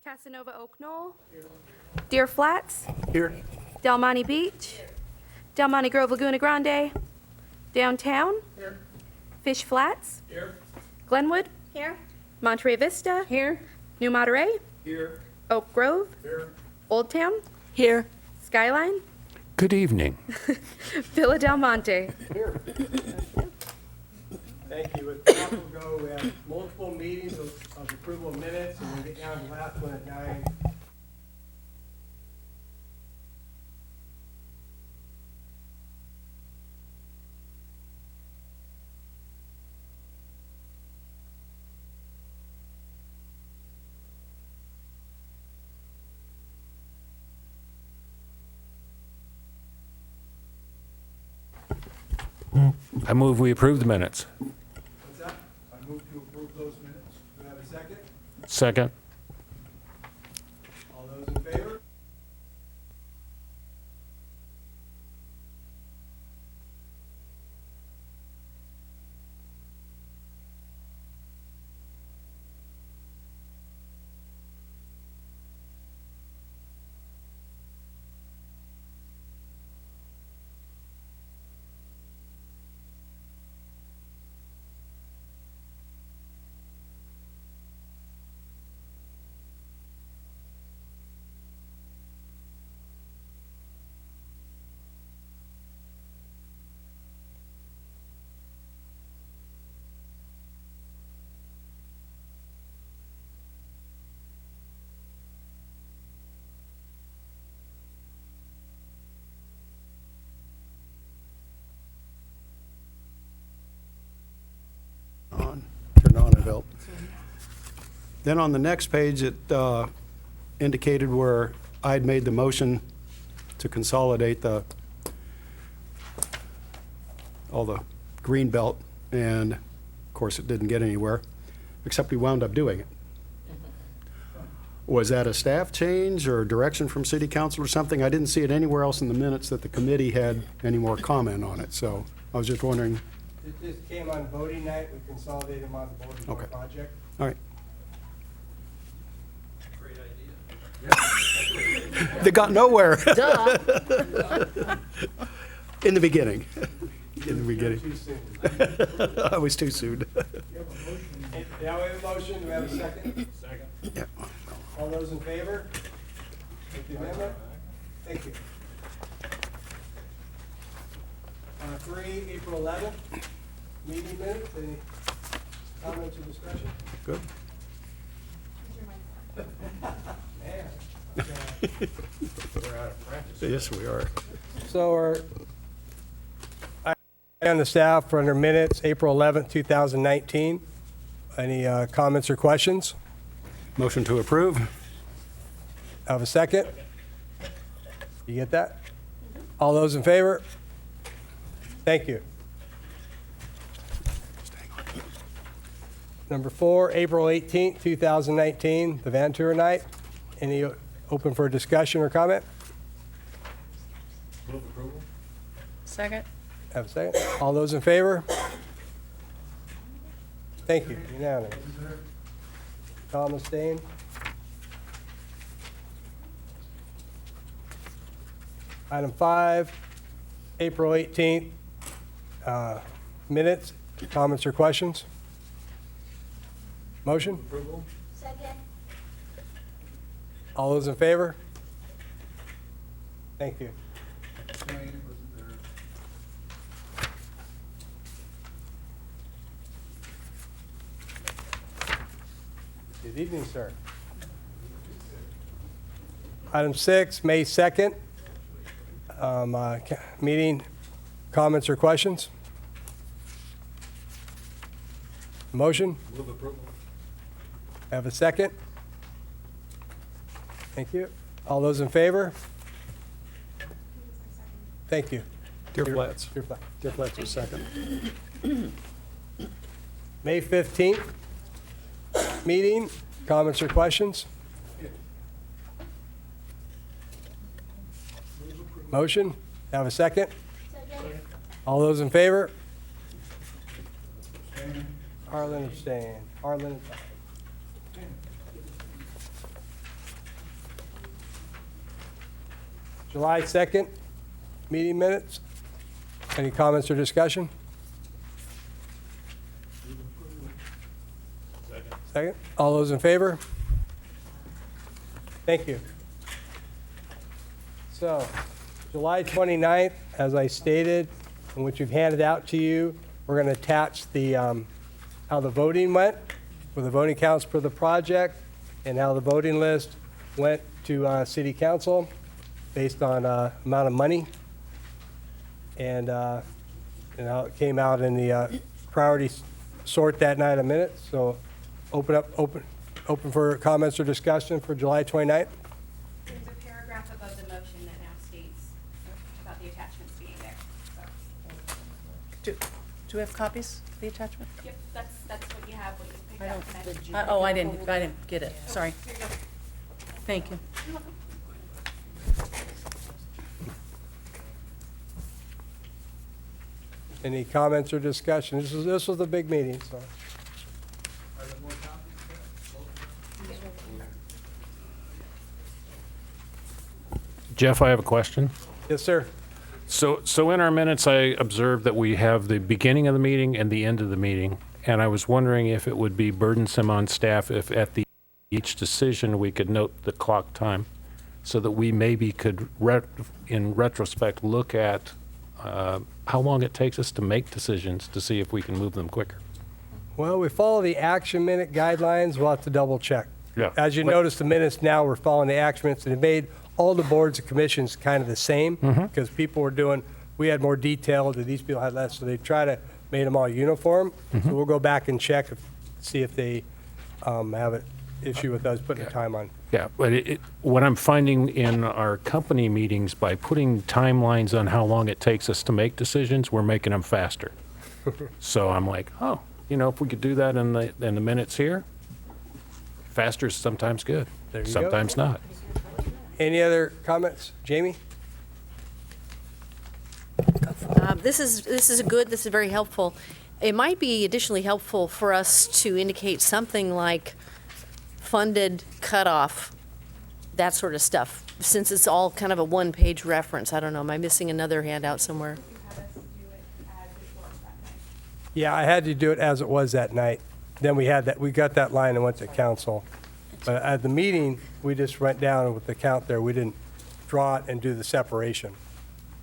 Casanova Oak Knoll. Deer Flats. Here. Del Monte Beach. Del Monte Grove Laguna Grande. Downtown. Here. Fish Flats. Here. Glenwood. Here. Monterey Vista. Here. New Monterey. Here. Oak Grove. Here. Old Town. Here. Skyline. Good evening. Villa Del Monte. Here. Thank you. With that, we'll go. We have multiple meetings of approval of minutes, and we'll get down to the last one at 9. I move we approve the minutes. What's that? I move to approve those minutes. Do we have a second? Second. All those in favor? Turned on, it helped. Then on the next page, it indicated where I'd made the motion to consolidate all the green belt, and of course, it didn't get anywhere, except we wound up doing it. Was that a staff change or direction from city council or something? I didn't see it anywhere else in the minutes that the committee had any more comment on it, so I was just wondering. It just came on voting night. We consolidated them on the voting Okay. project. All right. Great idea. They got nowhere Duh. in the beginning. In the beginning. Too soon. I was too soon. Now we have a motion. Do we have a second? Second. Yeah. All those in favor? With the amendment? Thank you. 3, April 11th, meeting minutes. Any comments or discussion? Good. Man. We're out of practice. Yes, we are. So I on the staff for under minutes, April 11th, 2019. Any comments or questions? Motion to approve. Have a second? You get that? All those in favor? Thank you. Number 4, April 18th, 2019, the van tour night. Any open for discussion or comment? Move approval. Second. Have a second? All those in favor? Thank you. Unanimous. Tom abstained. Item 5, April 18th, minutes, comments or questions? Motion? Approval. Second. All those in favor? Thank you. Good evening, sir. Item 6, May 2nd, meeting, comments or questions? Motion? Move approval. Have a second? Thank you. All those in favor? Thank you. Deer Flats. Deer Flat. Deer Flats was second. May 15th, meeting, comments or questions? Motion? Have a second? Second. All those in favor? Arlen abstained. Arlen. July 2nd, meeting minutes. Any comments or discussion? Second. All those in favor? Thank you. So, July 29th, as I stated, and which we've handed out to you, we're going to attach the, how the voting went, for the voting counts for the project, and how the voting list went to city council based on amount of money, and how it came out in the priority sort that night in minutes. So open for comments or discussion for July 29th. There's a paragraph above the motion that now states about the attachments being there. So, Do we have copies of the attachment? yep, that's what you have, what you picked up tonight. Oh, I didn't get it, sorry. Here you go. Thank you. You're welcome. Any comments or discussion? This was a big meeting, so. Jeff, I have a question. Yes, sir. So in our minutes, I observed that we have the beginning of the meeting and the end of the meeting, and I was wondering if it would be burdensome on staff if at the each decision we could note the clock time, so that we maybe could, in retrospect, look at how long it takes us to make decisions to see if we can move them quicker. Well, we follow the action minute guidelines. We'll have to double check. Yeah. As you But- notice, the minutes now, we're following the action minutes, and it made all the boards and commissions kind of the same, because people were doing, we had more detail, these people had less, so they try to made them all uniform. So we'll go back and check, see if they have an issue with us putting the time on. Yeah, but what I'm finding in our company meetings, by putting timelines on how long it takes us to make decisions, we're making them faster. So I'm like, oh, if we could do that in the minutes here, faster is sometimes good, There you go. sometimes not. Any other comments? Jamie? This is good, this is very helpful. It might be additionally helpful for us to indicate something like funded cutoff, that sort of stuff, since it's all kind of a one-page reference. I don't know, am I missing another handout somewhere? You had us do it as it was that night. Yeah, I had to do it as it was that night. Then we got that line and went to council. But at the meeting, we just went down with the count there. We didn't draw it and do the separation.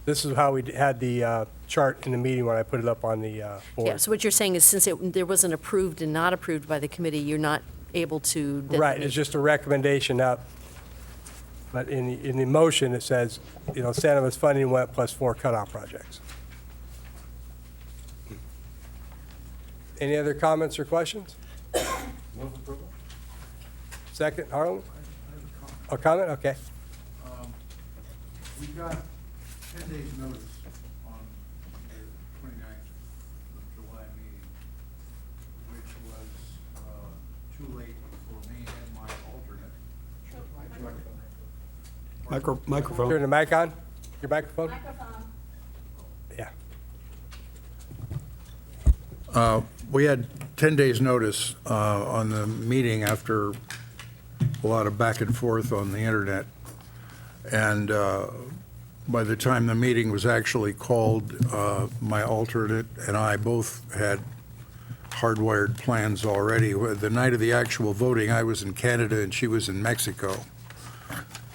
This is how we had the chart in the meeting when I put it up on the board. Yeah, so what you're saying is since there wasn't approved and not approved by the committee, you're not able to designate. Right, it's just a recommendation up. But in the motion, it says, Santa Ma's funding went plus 4 cutoff projects. Any other comments or questions? Second, Harlan? A comment? Okay. We got 10 days' notice on the 29th of July meeting, which was too late for me and my alternate. Microphone. Turn the mic on. Your microphone? Yeah. We had 10 days' notice on the meeting after a lot of back and forth on the internet. And by the time the meeting was actually called, my alternate and I both had hardwired plans already. The night of the actual voting, I was in Canada and she was in Mexico.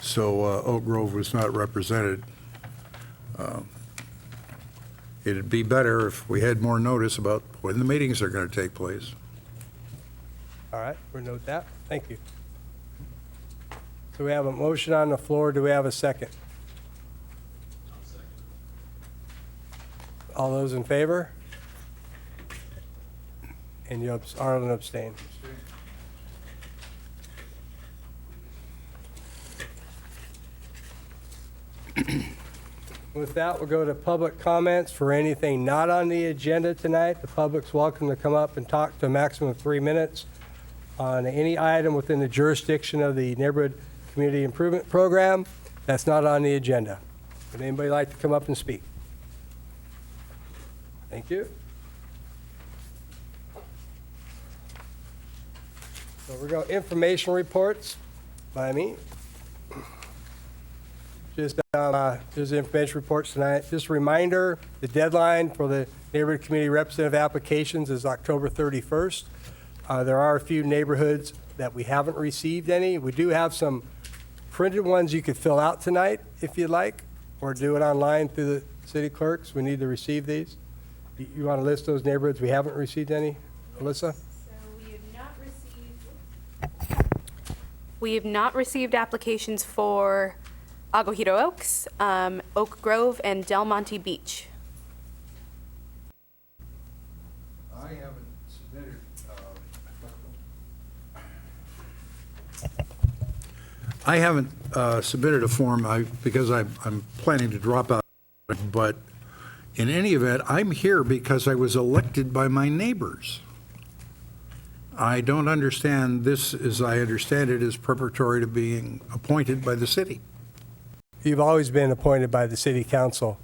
So Oak Grove was not represented. It'd be better if we had more notice about when the meetings are going to take place. All right, we'll note that. Thank you. So we have a motion on the floor. Do we have a second? All those in favor? And Arlen abstain. With that, we'll go to public comments for anything not on the agenda tonight. The public's welcome to come up and talk to a maximum of 3 minutes on any item within the jurisdiction of the Neighborhood Community Improvement Program that's not on the agenda. Would anybody like to come up and speak? Thank you. So we're going to information reports by me. Just, there's information reports tonight. Just a reminder, the deadline for the neighborhood community representative applications is October 31st. There are a few neighborhoods that we haven't received any. We do have some printed ones you could fill out tonight if you'd like, or do it online through the city clerks. We need to receive these. You want to list those neighborhoods we haven't received any? Alyssa? So we have not received applications for Aguajiro Oaks, Oak Grove, and Del Monte Beach. I haven't submitted, submitted a form because I'm planning to drop out, but in any event, I'm here because I was elected by my neighbors. I don't understand this, as I understand it, is preparatory to being appointed by the city. You've always been appointed by the city council.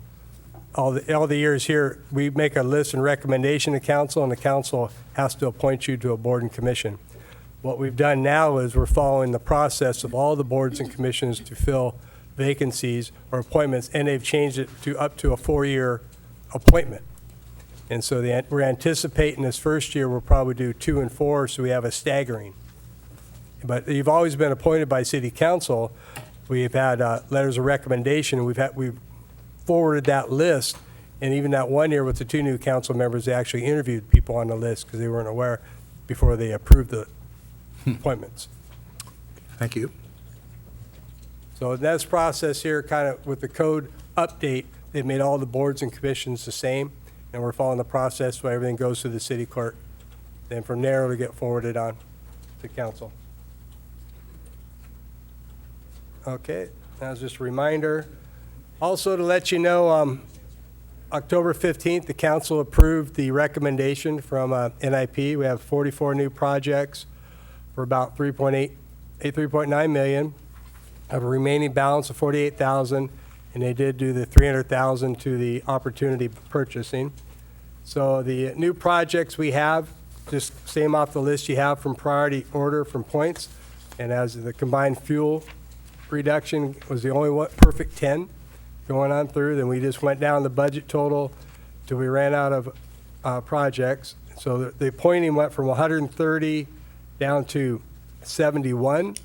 All the years here, we make a list and recommendation to council, and the council has to appoint you to a board and commission. What we've done now is we're following the process of all the boards and commissions to fill vacancies or appointments, and they've changed it to up to a 4-year appointment. And so we're anticipating this first year, we'll probably do 2 and 4, so we have a staggering. But you've always been appointed by city council. We've had letters of recommendation, and we've forwarded that list, and even that one year with the 2 new council members, they actually interviewed people on the list because they weren't aware before they approved the appointments. Thank you. So in this process here, kind of with the code update, they've made all the boards and commissions the same, and we're following the process where everything goes to the city clerk. Then from there, it'll get forwarded on to council. Okay, that was just a reminder. Also to let you know, October 15th, the council approved the recommendation from NIP. We have 44 new projects for about 3.9 million. Have a remaining balance of 48,000, and they did do the 300,000 to the opportunity purchasing. So the new projects we have, just same off the list you have from priority order from points, and as the combined fuel reduction was the only one, perfect 10 going on through, then we just went down the budget total till we ran out of projects. So the appointing went from 130 down to 71,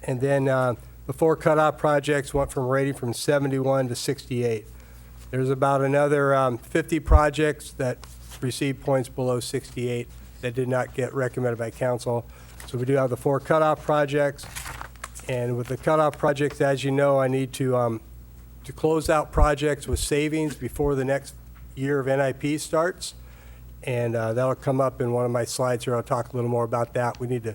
and then the 4 cutoff projects went from rating from 71 to 68. There's about another 50 projects that received points below 68 that did not get recommended by council. So we do have the 4 cutoff projects, and with the cutoff projects, as you know, I need to close out projects with savings before the next year of NIP starts, and that'll come up in one of my slides here. I'll talk a little more about that. We need to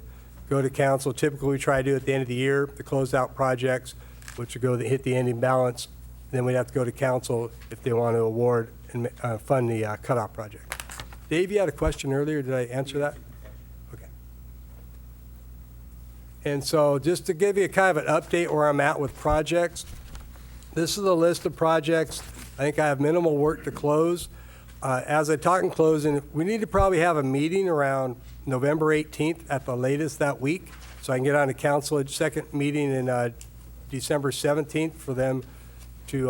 go to council. Typically, we try to do it at the end of the year, to close out projects, which will go to hit the ending balance. Then we'd have to go to council if they want to award and fund the cutoff project. Dave, you had a question earlier. Did I answer that? Okay. And so just to give you kind of an update where I'm at with projects, this is a list of projects. I think I have minimal work to close. As I talk in closing, we need to probably have a meeting around November 18th at the latest that week, so I can get on to council. A second meeting in December 17th for them to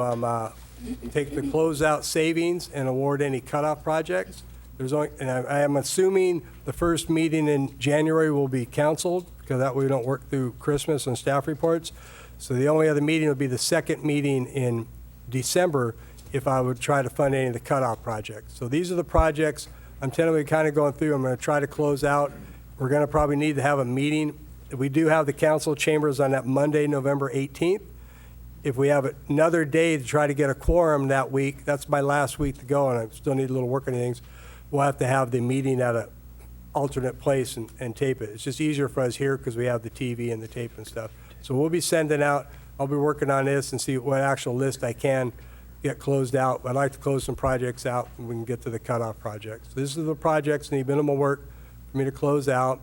take the closeout savings and award any cutoff projects. There's only, and I am assuming the first meeting in January will be canceled, because that way we don't work through Christmas and staff reports. So the only other meeting would be the second meeting in December if I would try to fund any of the cutoff projects. So these are the projects I'm tentatively kind of going through. I'm going to try to close out. We're going to probably need to have a meeting. We do have the council chambers on that Monday, November 18th. If we have another day to try to get a quorum that week, that's my last week to go, and I still need a little work on things, we'll have to have the meeting at an alternate place and tape it. It's just easier for us here because we have the TV and the tape and stuff. So we'll be sending out, I'll be working on this and see what actual list I can get closed out. I'd like to close some projects out and we can get to the cutoff projects. So these are the projects that need minimal work for me to close out.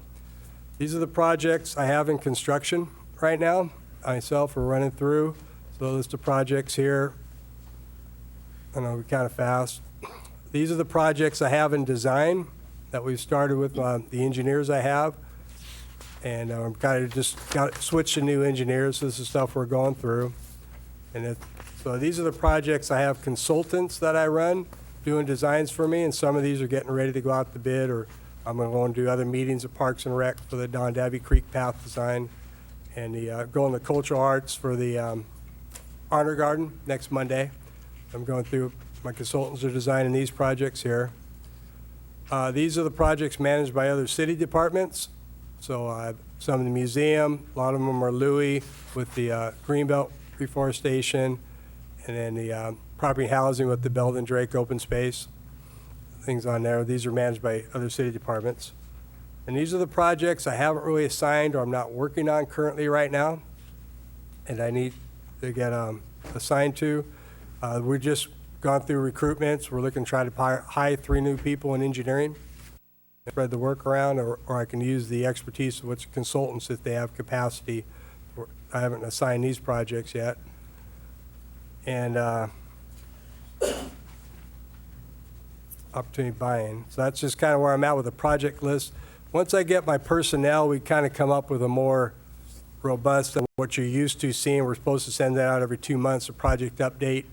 These are the projects I have in construction right now. Myself, we're running through. So a list of projects here. I know we're kind of fast. These are the projects I have in design that we've started with the engineers I have. And I'm kind of just got switched to new engineers. This is stuff we're going through. So these are the projects. I have consultants that I run doing designs for me, and some of these are getting ready to go out to bid, or I'm going to go and do other meetings at Parks and Rec for the Don Davy Creek Path design, and going to Cultural Arts for the Honor Garden next Monday. I'm going through, my consultants are designing these projects here. These are the projects managed by other city departments. So some of the museum, a lot of them are Louis with the Greenbelt reforestation, and then the property housing with the Belden Drake open space, things on there. These are managed by other city departments. And these are the projects I haven't really assigned or I'm not working on currently right now, and I need to get assigned to. We've just gone through recruitments. We're looking to try to hire 3 new people in engineering, spread the work around, or I can use the expertise of what's consultants if they have capacity. I haven't assigned these projects yet. And opportunity buy-in. So that's just kind of where I'm at with the project list. Once I get my personnel, we kind of come up with a more robust than what you're used to seeing. We're supposed to send that out every 2 months, a project update,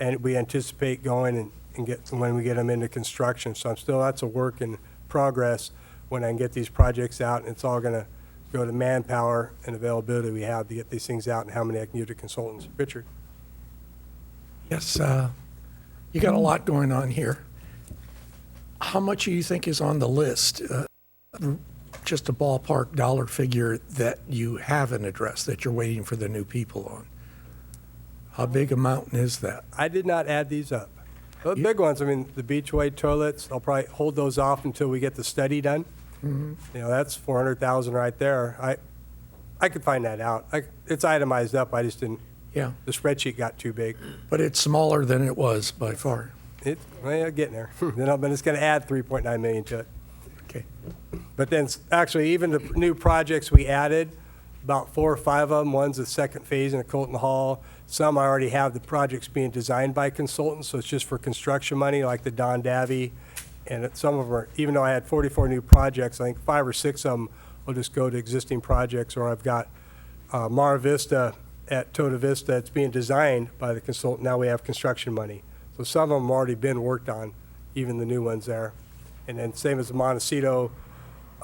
and we anticipate going and get when we get them into construction. So that's a work in progress when I can get these projects out, and it's all going to go to manpower and availability we have to get these things out and how many I can give to consultants. Richard? Yes, you got a lot going on here. How much do you think is on the list? Just a ballpark dollar figure that you haven't addressed, that you're waiting for the new people on. How big a mountain is that? I did not add these up. The big ones, I mean, the Beachway toilets, I'll probably hold those off until we get the study done. You know, that's 400,000 right there. I could find that out. It's itemized up, I just didn't, Yeah, the spreadsheet got too big. but it's smaller than it was by far. Well, getting there. Then it's going to add 3.9 million to it. Okay. But then, actually, even the new projects we added, about 4 or 5 of them, one's the second phase in the Colton Hall. Some I already have the projects being designed by consultants, so it's just for construction money, like the Don Davy. And some of them are, even though I had 44 new projects, I think 5 or 6 of them will just go to existing projects, or I've got Mar Vista at Tota Vista, it's being designed by the consultant. Now we have construction money. So some of them have already been worked on, even the new ones there. And then same as the Montecito,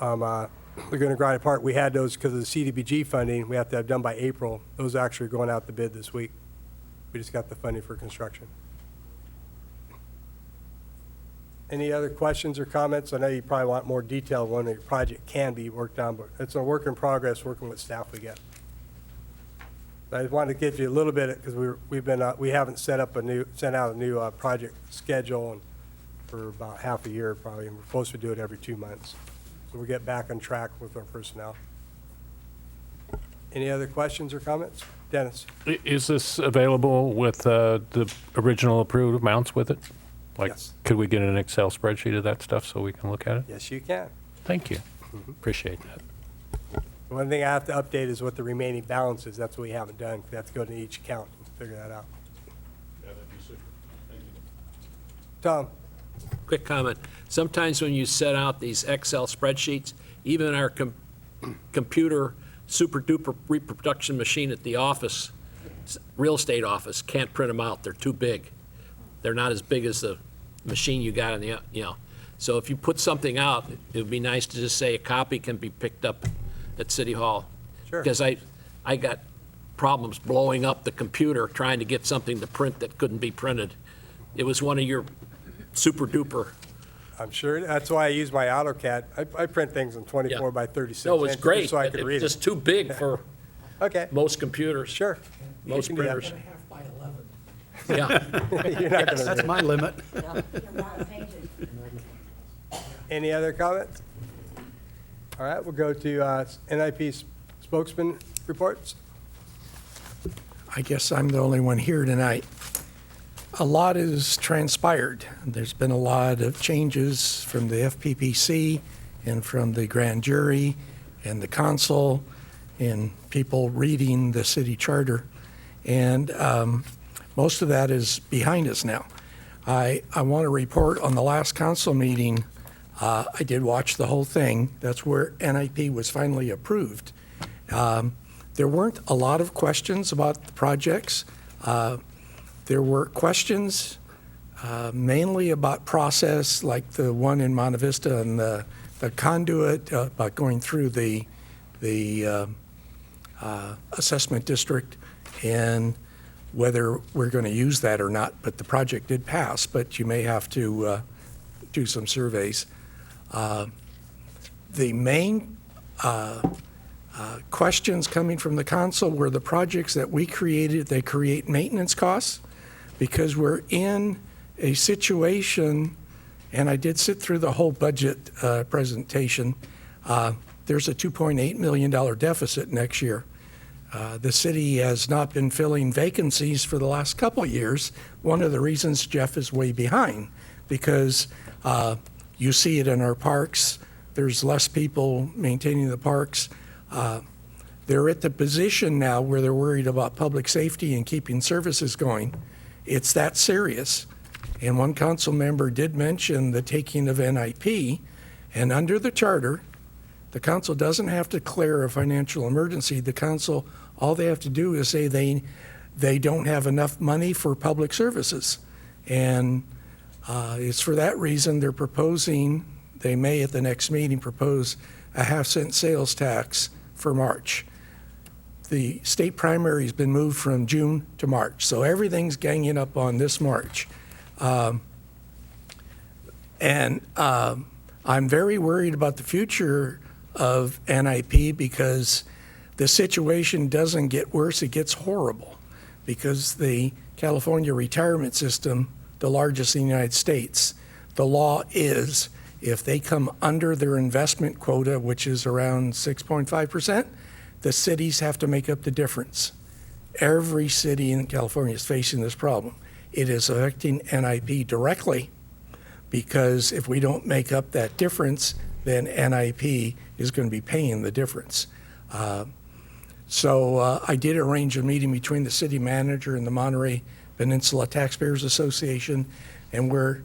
Laguna Grande Park, we had those because of the CDBG funding. We have to have done by April. Those are actually going out to bid this week. We just got the funding for construction. Any other questions or comments? I know you probably want more detail when your project can be worked on, but it's a work in progress working with staff we get. I just wanted to give you a little bit because we haven't sent out a new project schedule for about half a year probably, and we're supposed to do it every 2 months. So we'll get back on track with our personnel. Any other questions or comments? Dennis? Is this available with the original approved amounts with it? Like, Yes. could we get an Excel spreadsheet of that stuff so we can look at it? Yes, you can. Thank you. Appreciate that. The one thing I have to update is what the remaining balance is. That's what we haven't done. We have to go to each account and figure that out. Tom? Quick comment. Sometimes when you set out these Excel spreadsheets, even our computer super duper reproduction machine at the office, real estate office, can't print them out. They're too big. They're not as big as the machine you got in the, So if you put something out, it would be nice to just say a copy can be picked up at City Hall. Sure. Because I got problems blowing up the computer trying to get something to print that couldn't be printed. It was one of your super duper. I'm sure. That's why I use my AutoCAD. I print things in 24 Yeah. by 36 No, it was inches great. so I but could it read was it. just too big for Okay, most computers. sure. Most You can do that. printers. Yeah. You're not gonna That's read it. my limit. Any other comments? All right, we'll go to NIP spokesman reports. I guess I'm the only one here tonight. A lot has transpired. There's been a lot of changes from the FPPC and from the grand jury and the council and people reading the city charter. And most of that is behind us now. I want to report on the last council meeting. I did watch the whole thing. That's where NIP was finally approved. There weren't a lot of questions about the projects. There were questions mainly about process, like the one in Monte Vista and the conduit about going through the assessment district and whether we're going to use that or not. But the project did pass, but you may have to do some surveys. The main questions coming from the council were the projects that we created. They create maintenance costs because we're in a situation, and I did sit through the whole budget presentation. There's a $2.8 million deficit next year. The city has not been filling vacancies for the last couple of years. One of the reasons Jeff is way behind, because you see it in our parks. There's less people maintaining the parks. They're at the position now where they're worried about public safety and keeping services going. It's that serious. And one council member did mention the taking of NIP, and under the charter, the council doesn't have to declare a financial emergency. The council, all they have to do is say they don't have enough money for public services. And it's for that reason they're proposing, they may at the next meeting propose a half-cent sales tax for March. The state primary has been moved from June to March, so everything's ganging up on this March. I'm very worried about the future of NIP because the situation doesn't get worse, it gets horrible, because the California retirement system, the largest in the United States, the law is if they come under their investment quota, which is around 6.5%, the cities have to make up the difference. Every city in California is facing this problem. It is affecting NIP directly, because if we don't make up that difference, then NIP is going to be paying the difference. So I did arrange a meeting between the city manager and the Monterey Peninsula Taxpayers Association, and we're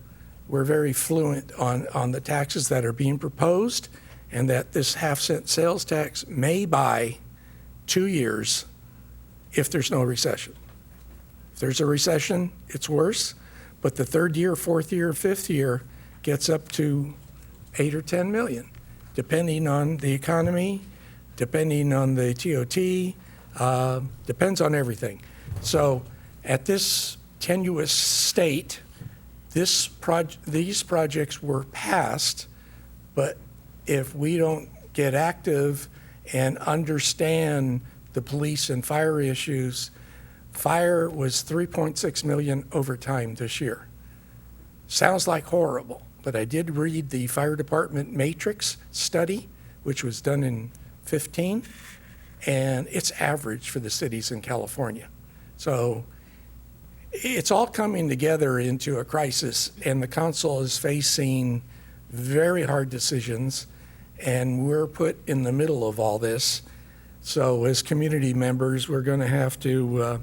very fluent on the taxes that are being proposed, and that this half-cent sales tax may buy 2 years if there's no recession. If there's a recession, it's worse, but the third year, fourth year, fifth year gets up to 8 or 10 million, depending on the economy, depending on the TOT, depends on everything. So at this tenuous state, these projects were passed, but if we don't get active and understand the police and fire issues, fire was 3.6 million over time this year. Sounds like horrible, but I did read the fire department matrix study, which was done in 15, and it's average for the cities in California. So it's all coming together into a crisis, and the council is facing very hard decisions, and we're put in the middle of all this. So as community members, we're going to have to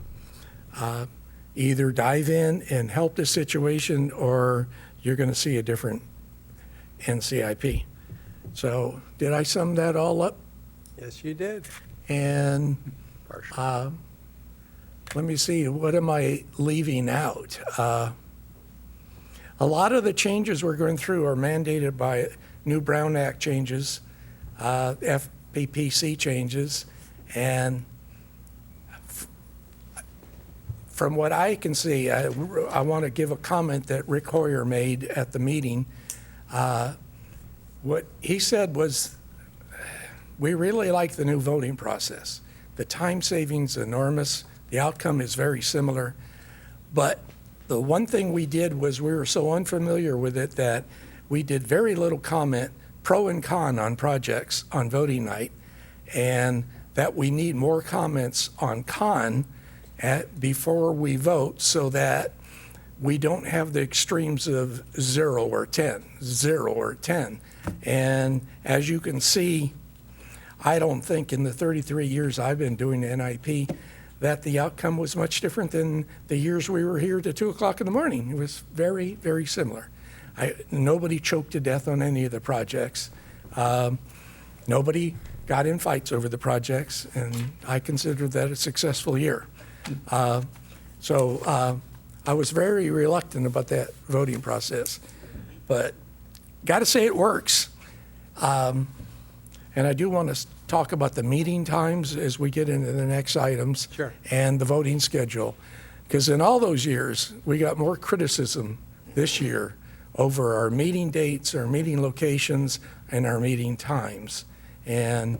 either dive in and help the situation, or you're going to see a different NCIP. So did I sum that all up? Yes, you did. And let me see, what am I leaving out? A lot of the changes we're going through are mandated by new Brown Act changes, FPPC changes, and from what I can see, I want to give a comment that Rick Hoyer made at the meeting. What he said was, we really like the new voting process. The time savings is enormous. The outcome is very similar. But the one thing we did was we were so unfamiliar with it that we did very little comment, pro and con, on projects on voting night, and that we need more comments on con before we vote, so that we don't have the extremes of 0 or 10, 0 or 10. And as you can see, I don't think in the 33 years I've been doing NIP that the outcome was much different than the years we were here to 2 o'clock in the morning. It was very, very similar. Nobody choked to death on any of the projects. Nobody got in fights over the projects, and I consider that a successful year. So I was very reluctant about that voting process, but got to say it works. And I do want to talk about the meeting times as we get into the next items. Sure. And the voting schedule. Because in all those years, we got more criticism this year over our meeting dates, our meeting locations, and our meeting times. And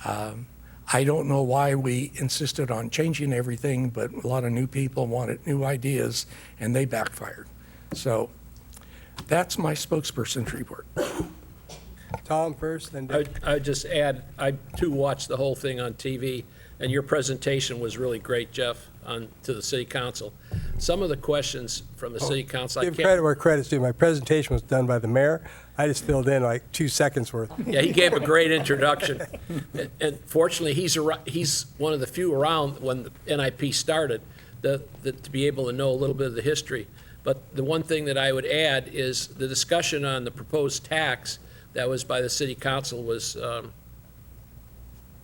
I don't know why we insisted on changing everything, but a lot of new people wanted new ideas, and they backfired. So that's my spokesperson's report. Tom first, then Dave. I'd just add, I too watched the whole thing on TV, and your presentation was really great, Jeff, to the city council. Some of the questions from the city council, I Give can't. credit where credit's due. My presentation was done by the mayor. I just filled in like 2 seconds worth. Yeah, he gave a great introduction. And fortunately, he's one of the few around when the NIP started to be able to know a little bit of the history. But the one thing that I would add is the discussion on the proposed tax that was by the city council was, I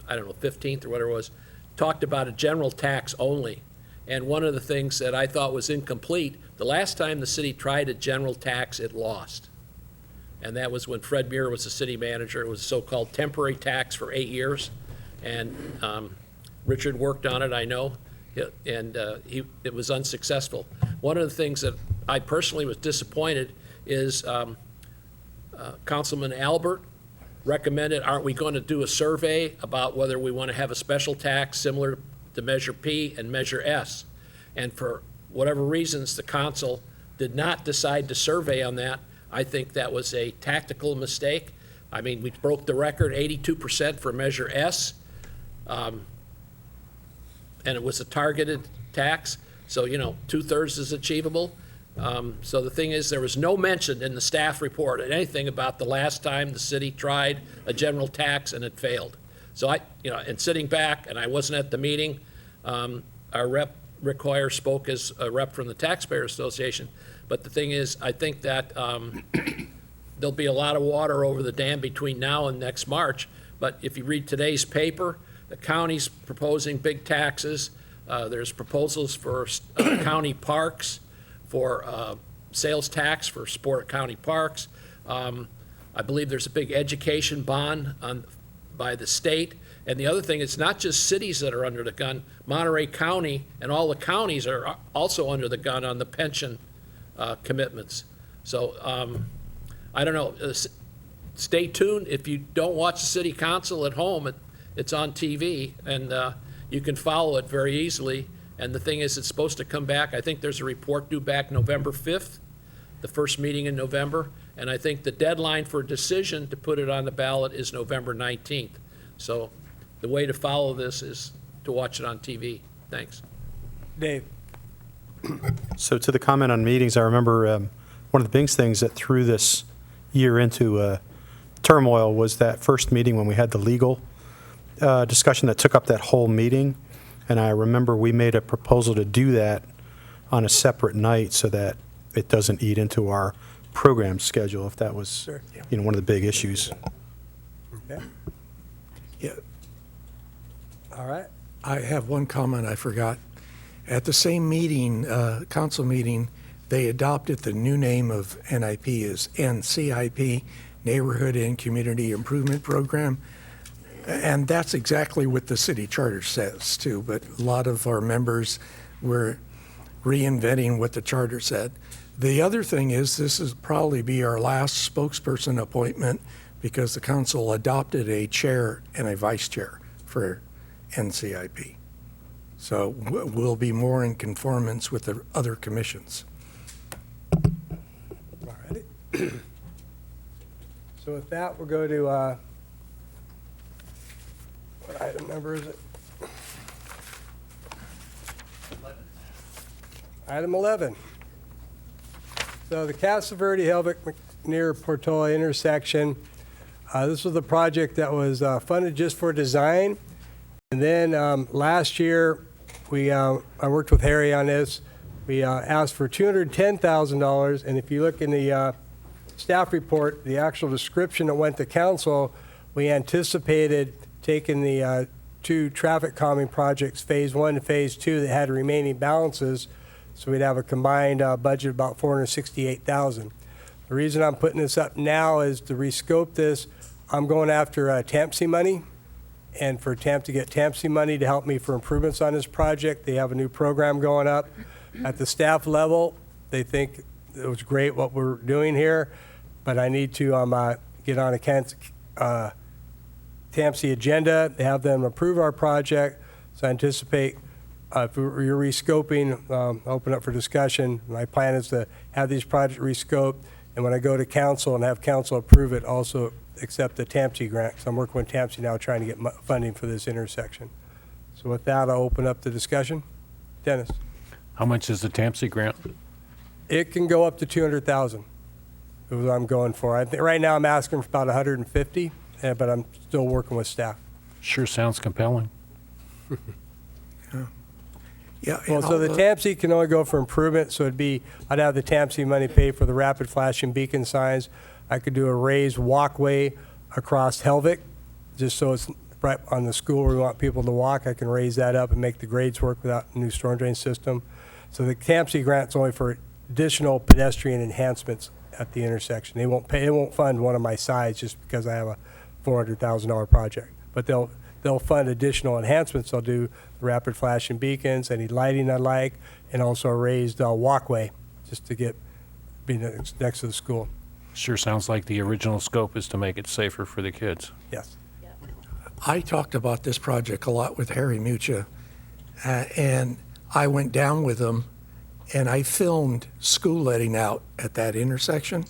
don't know, 15th or whatever it was, talked about a general tax only. And one of the things that I thought was incomplete, the last time the city tried a general tax, it lost. And that was when Fred Muir was the city manager. It was a so-called temporary tax for 8 years. And Richard worked on it, I know, and it was unsuccessful. One of the things that I personally was disappointed is Councilman Albert recommended, aren't we going to do a survey about whether we want to have a special tax similar to Measure P and Measure S? And for whatever reasons, the council did not decide to survey on that. I think that was a tactical mistake. I mean, we broke the record, 82% for Measure S, and it was a targeted tax, so, 2/3 is achievable. So the thing is, there was no mention in the staff report of anything about the last time the city tried a general tax and it failed. So and sitting back, and I wasn't at the meeting, our rep, Rick Hoyer, spoke as a rep from the Taxpayer Association. But the thing is, I think that there'll be a lot of water over the dam between now and next March. But if you read today's paper, the county's proposing big taxes. There's proposals for county parks, for sales tax for sport county parks. I believe there's a big education bond by the state. And the other thing, it's not just cities that are under the gun. Monterey County and all the counties are also under the gun on the pension commitments. So I don't know. Stay tuned. If you don't watch the city council at home, it's on TV, and you can follow it very easily. And the thing is, it's supposed to come back. I think there's a report due back November 5th, the first meeting in November. And I think the deadline for a decision to put it on the ballot is November 19th. So the way to follow this is to watch it on TV. Thanks. Dave. So to the comment on meetings, I remember one of the biggest things that threw this year into turmoil was that first meeting when we had the legal discussion that took up that whole meeting. And I remember we made a proposal to do that on a separate night so that it doesn't eat into our program schedule, if that was, Sure. one of the big issues. Okay. Yeah, All right. I have one comment I forgot. At the same meeting, council meeting, they adopted the new name of NIP as NCIP, Neighborhood and Community Improvement Program. And that's exactly what the city charter says too, but a lot of our members were reinventing what the charter said. The other thing is this is probably be our last spokesperson appointment because the council adopted a chair and a vice chair for NCIP. So we'll be more in conformance with the other commissions. All righty. So with that, we'll go to, what item number is it? Item 11. So the Casa Verde Helvick near Portola intersection, this was the project that was funded just for design. And then last year, I worked with Harry on this. We asked for $210,000, and if you look in the staff report, the actual description that went to council, we anticipated taking the two traffic calming projects, Phase 1 and Phase 2, that had remaining balances, so we'd have a combined budget of about $468,000. The reason I'm putting this up now is to rescope this. I'm going after TAMPC money, and for to get TAMPC money to help me for improvements on this project. They have a new program going up. At the staff level, they think it was great what we're doing here, but I need to get on a TAMPC agenda to have them approve our project. So I anticipate if you're rescoping, open up for discussion. My plan is to have these projects rescoped, and when I go to council and have council approve it, also accept the TAMPC grant, because I'm working with TAMPC now trying to get funding for this intersection. So with that, I'll open up the discussion. Dennis? How much is the TAMPC grant? It can go up to 200,000. Is what I'm going for. I think right now I'm asking for about 150, but I'm still working with staff. Sure sounds compelling. Yeah. Well, and so all the TAMPC can only go for improvement, so I'd have the TAMPC money pay for the rapid flashing beacon signs. I could do a raised walkway across Helvick, just so it's right on the school where we want people to walk. I can raise that up and make the grades work without a new storm drain system. So the TAMPC grant's only for additional pedestrian enhancements at the intersection. They won't fund one of my sides just because I have a $400,000 project. But they'll fund additional enhancements. They'll do the rapid flashing beacons, any lighting I like, and also a raised walkway just to be next to the school. Sure sounds like the original scope is to make it safer for the kids. Yes. I talked about this project a lot with Harry Mucha, and I went down with him, and I filmed school letting out at that intersection.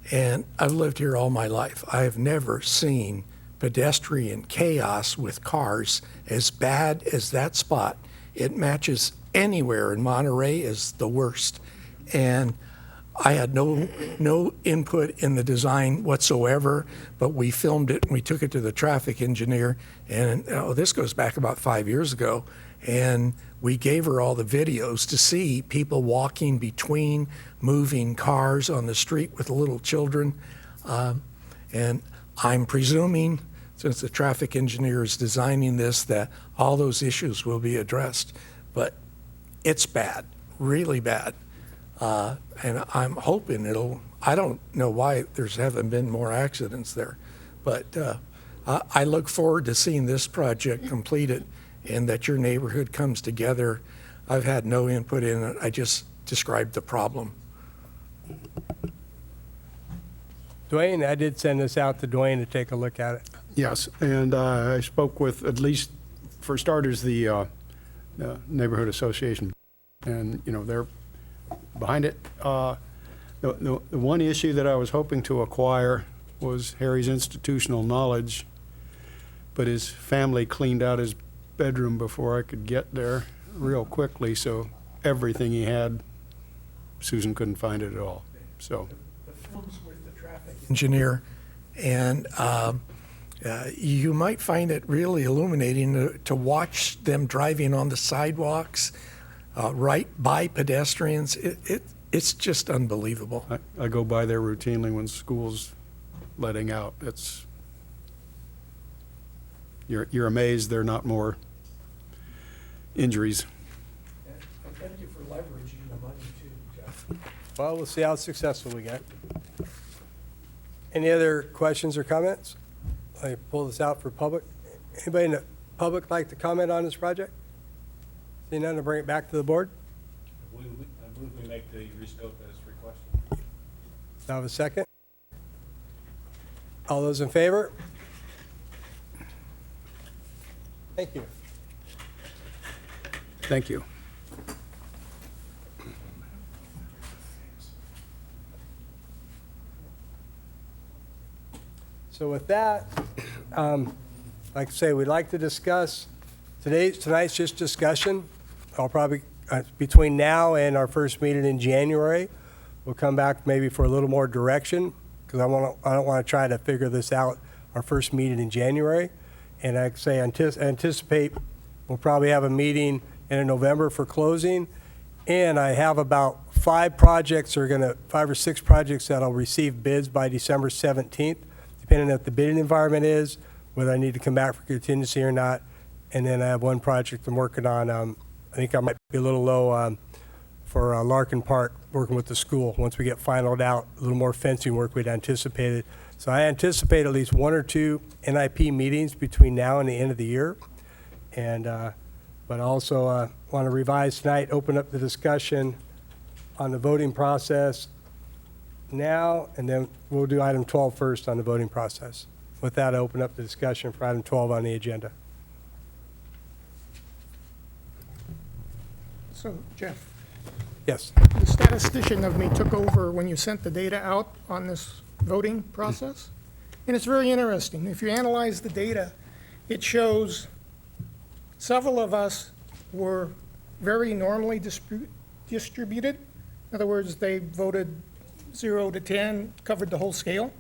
And I've lived here all my life. I have never seen pedestrian chaos with cars as bad as that spot. It matches anywhere in Monterey as the worst. And I had no input in the design whatsoever, but we filmed it and we took it to the traffic engineer. And this goes back about 5 years ago. And we gave her all the videos to see people walking between moving cars on the street with little children. And I'm presuming, since the traffic engineer is designing this, that all those issues will be addressed. But it's bad, really bad. And I'm hoping I don't know why haven't been more accidents there, but I look forward to seeing this project completed and that your neighborhood comes together. I've had no input in it. I just described the problem. Dwayne, I did send this out to Dwayne to take a look at it. Yes, and I spoke with, at least for starters, the neighborhood association, and they're behind it. The one issue that I was hoping to acquire was Harry's institutional knowledge, but his family cleaned out his bedroom before I could get there real quickly, so everything he had, Susan couldn't find it at all. So The film's with the traffic engineer, and you might find it really illuminating to watch them driving on the sidewalks, right by pedestrians. It's just unbelievable. I go by there routinely when school's letting out. You're amazed there are not more injuries. Thank you for leveraging the money too, Jeff. Well, we'll see how successful we get. Any other questions or comments? I pull this out for public. Anybody in the public like to comment on this project? See none, to bring it back to the board? I believe we make the rescope as requested. Do I have a second? All those in favor? Thank you. Thank you. So with that, like I say, we'd like to discuss, tonight's just discussion. I'll probably, between now and our first meeting in January, we'll come back maybe for a little more direction, because I don't want to try to figure this out our first meeting in January. And like I say, anticipate we'll probably have a meeting in November for closing. And I have about 5 or 6 projects that'll receive bids by December 17th, depending on what the bidding environment is, whether I need to come back for contingency or not. And then I have one project I'm working on. I think I might be a little low for Larkin Park, working with the school. Once we get finalized out, a little more fencing work we'd anticipated. So I anticipate at least 1 or 2 NIP meetings between now and the end of the year. And, but I also want to revise tonight, open up the discussion on the voting process now, and then we'll do item 12 first on the voting process. With that, I open up the discussion for item 12 on the agenda. So, Jeff, Yes. the statistician of me took over when you sent the data out on this voting process. And it's very interesting. If you analyze the data, it shows several of us were very normally distributed. In other words, they voted 0 to 10, covered the whole scale.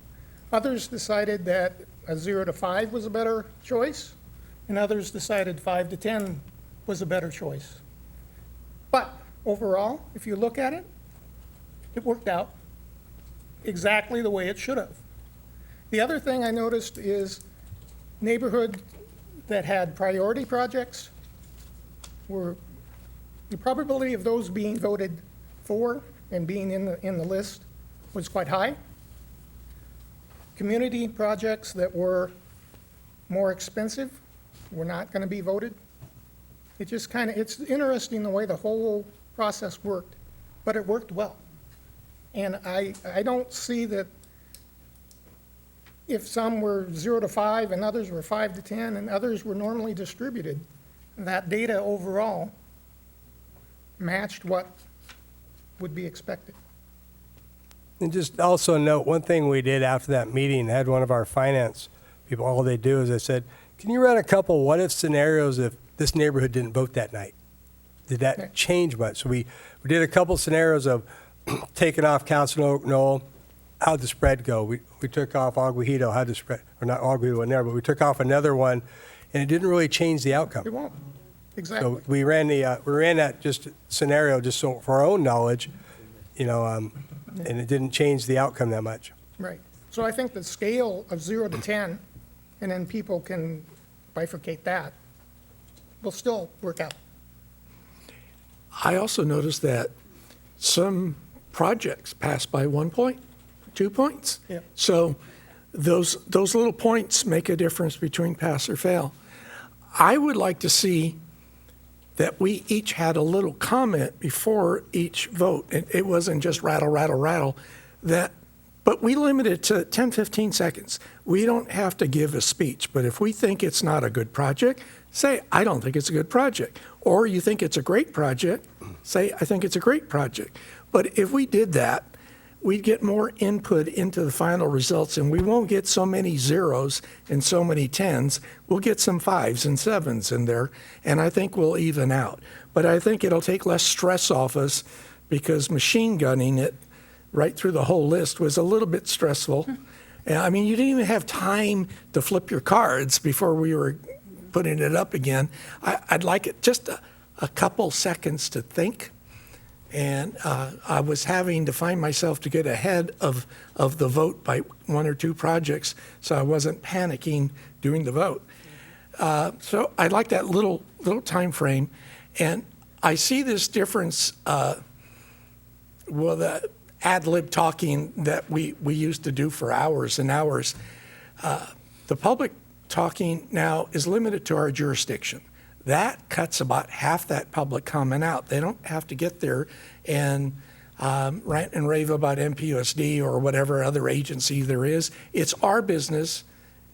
Others decided that a 0 to 5 was a better choice, and others decided 5 to 10 was a better choice. But overall, if you look at it, it worked out exactly the way it should have. The other thing I noticed is neighborhood that had priority projects were, the probability of those being voted for and being in the list was quite high. Community projects that were more expensive were not going to be voted. It just kind of, it's interesting the way the whole process worked, but it worked well. And I don't see that if some were 0 to 5 and others were 5 to 10 and others were normally distributed, that data overall matched what would be expected. And just also note, one thing we did after that meeting, I had one of our finance people, all they do is I said, can you run a couple what-if scenarios if this neighborhood didn't vote that night? Did that change much? So we did a couple scenarios of taking off Council Knoll, how'd the spread go? We took off Aguajito, how'd the spread, or not Aguajito in there, but we took off another one, and it didn't really change the outcome. It won't, exactly. So we ran that just scenario just so for our own knowledge, and it didn't change the outcome that much. Right. So I think the scale of 0 to 10, and then people can bifurcate that, will still work out. I also noticed that some projects passed by 1 point, 2 points. Yeah. So those little points make a difference between pass or fail. I would like to see that we each had a little comment before each vote. It wasn't just rattle, rattle, rattle. But we limit it to 10, 15 seconds. We don't have to give a speech, but if we think it's not a good project, say, I don't think it's a good project. Or you think it's a great project, say, I think it's a great project. But if we did that, we'd get more input into the final results, and we won't get so many zeros and so many tens. We'll get some 5s and 7s in there, and I think we'll even out. But I think it'll take less stress off us, because machine gunning it right through the whole list was a little bit stressful. I mean, you didn't even have time to flip your cards before we were putting it up again. I'd like it just a couple seconds to think. And I was having to find myself to get ahead of the vote by 1 or 2 projects, so I wasn't panicking during the vote. So I like that little time frame. And I see this difference, the ad-lib talking that we used to do for hours and hours. The public talking now is limited to our jurisdiction. That cuts about half that public comment out. They don't have to get there and rant and rave about MPUSD or whatever other agency there is. It's our business,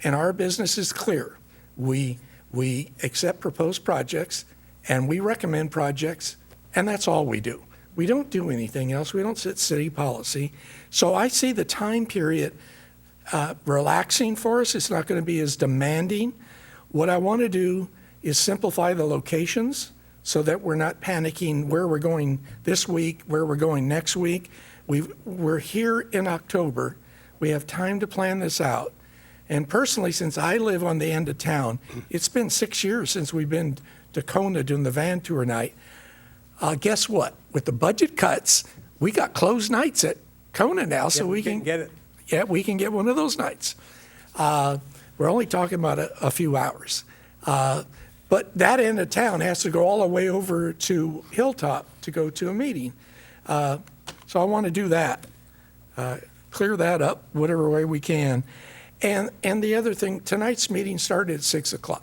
and our business is clear. We accept proposed projects, and we recommend projects, and that's all we do. We don't do anything else. We don't set city policy. So I see the time period relaxing for us. It's not going to be as demanding. What I want to do is simplify the locations so that we're not panicking where we're going this week, where we're going next week. We're here in October. We have time to plan this out. And personally, since I live on the end of town, it's been 6 years since we've been to Kona doing the van tour night. Guess what? With the budget cuts, we got closed nights at Kona now, so we can get it. Yeah, we can get one of those nights. We're only talking about a few hours. But But that end of town has to go all the way over to Hilltop to go to a meeting. So I want to do that, clear that up whatever way we can. And the other thing, tonight's meeting started at 6 o'clock.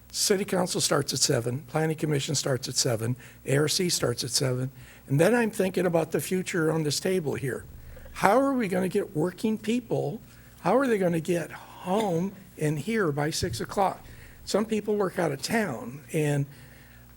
City Council starts at 7, Planning Commission starts at 7, ARC starts at 7, and then I'm thinking about the future on this table here. How are we going to get working people, how are they going to get home and here by 6 o'clock? Some people work out of town, and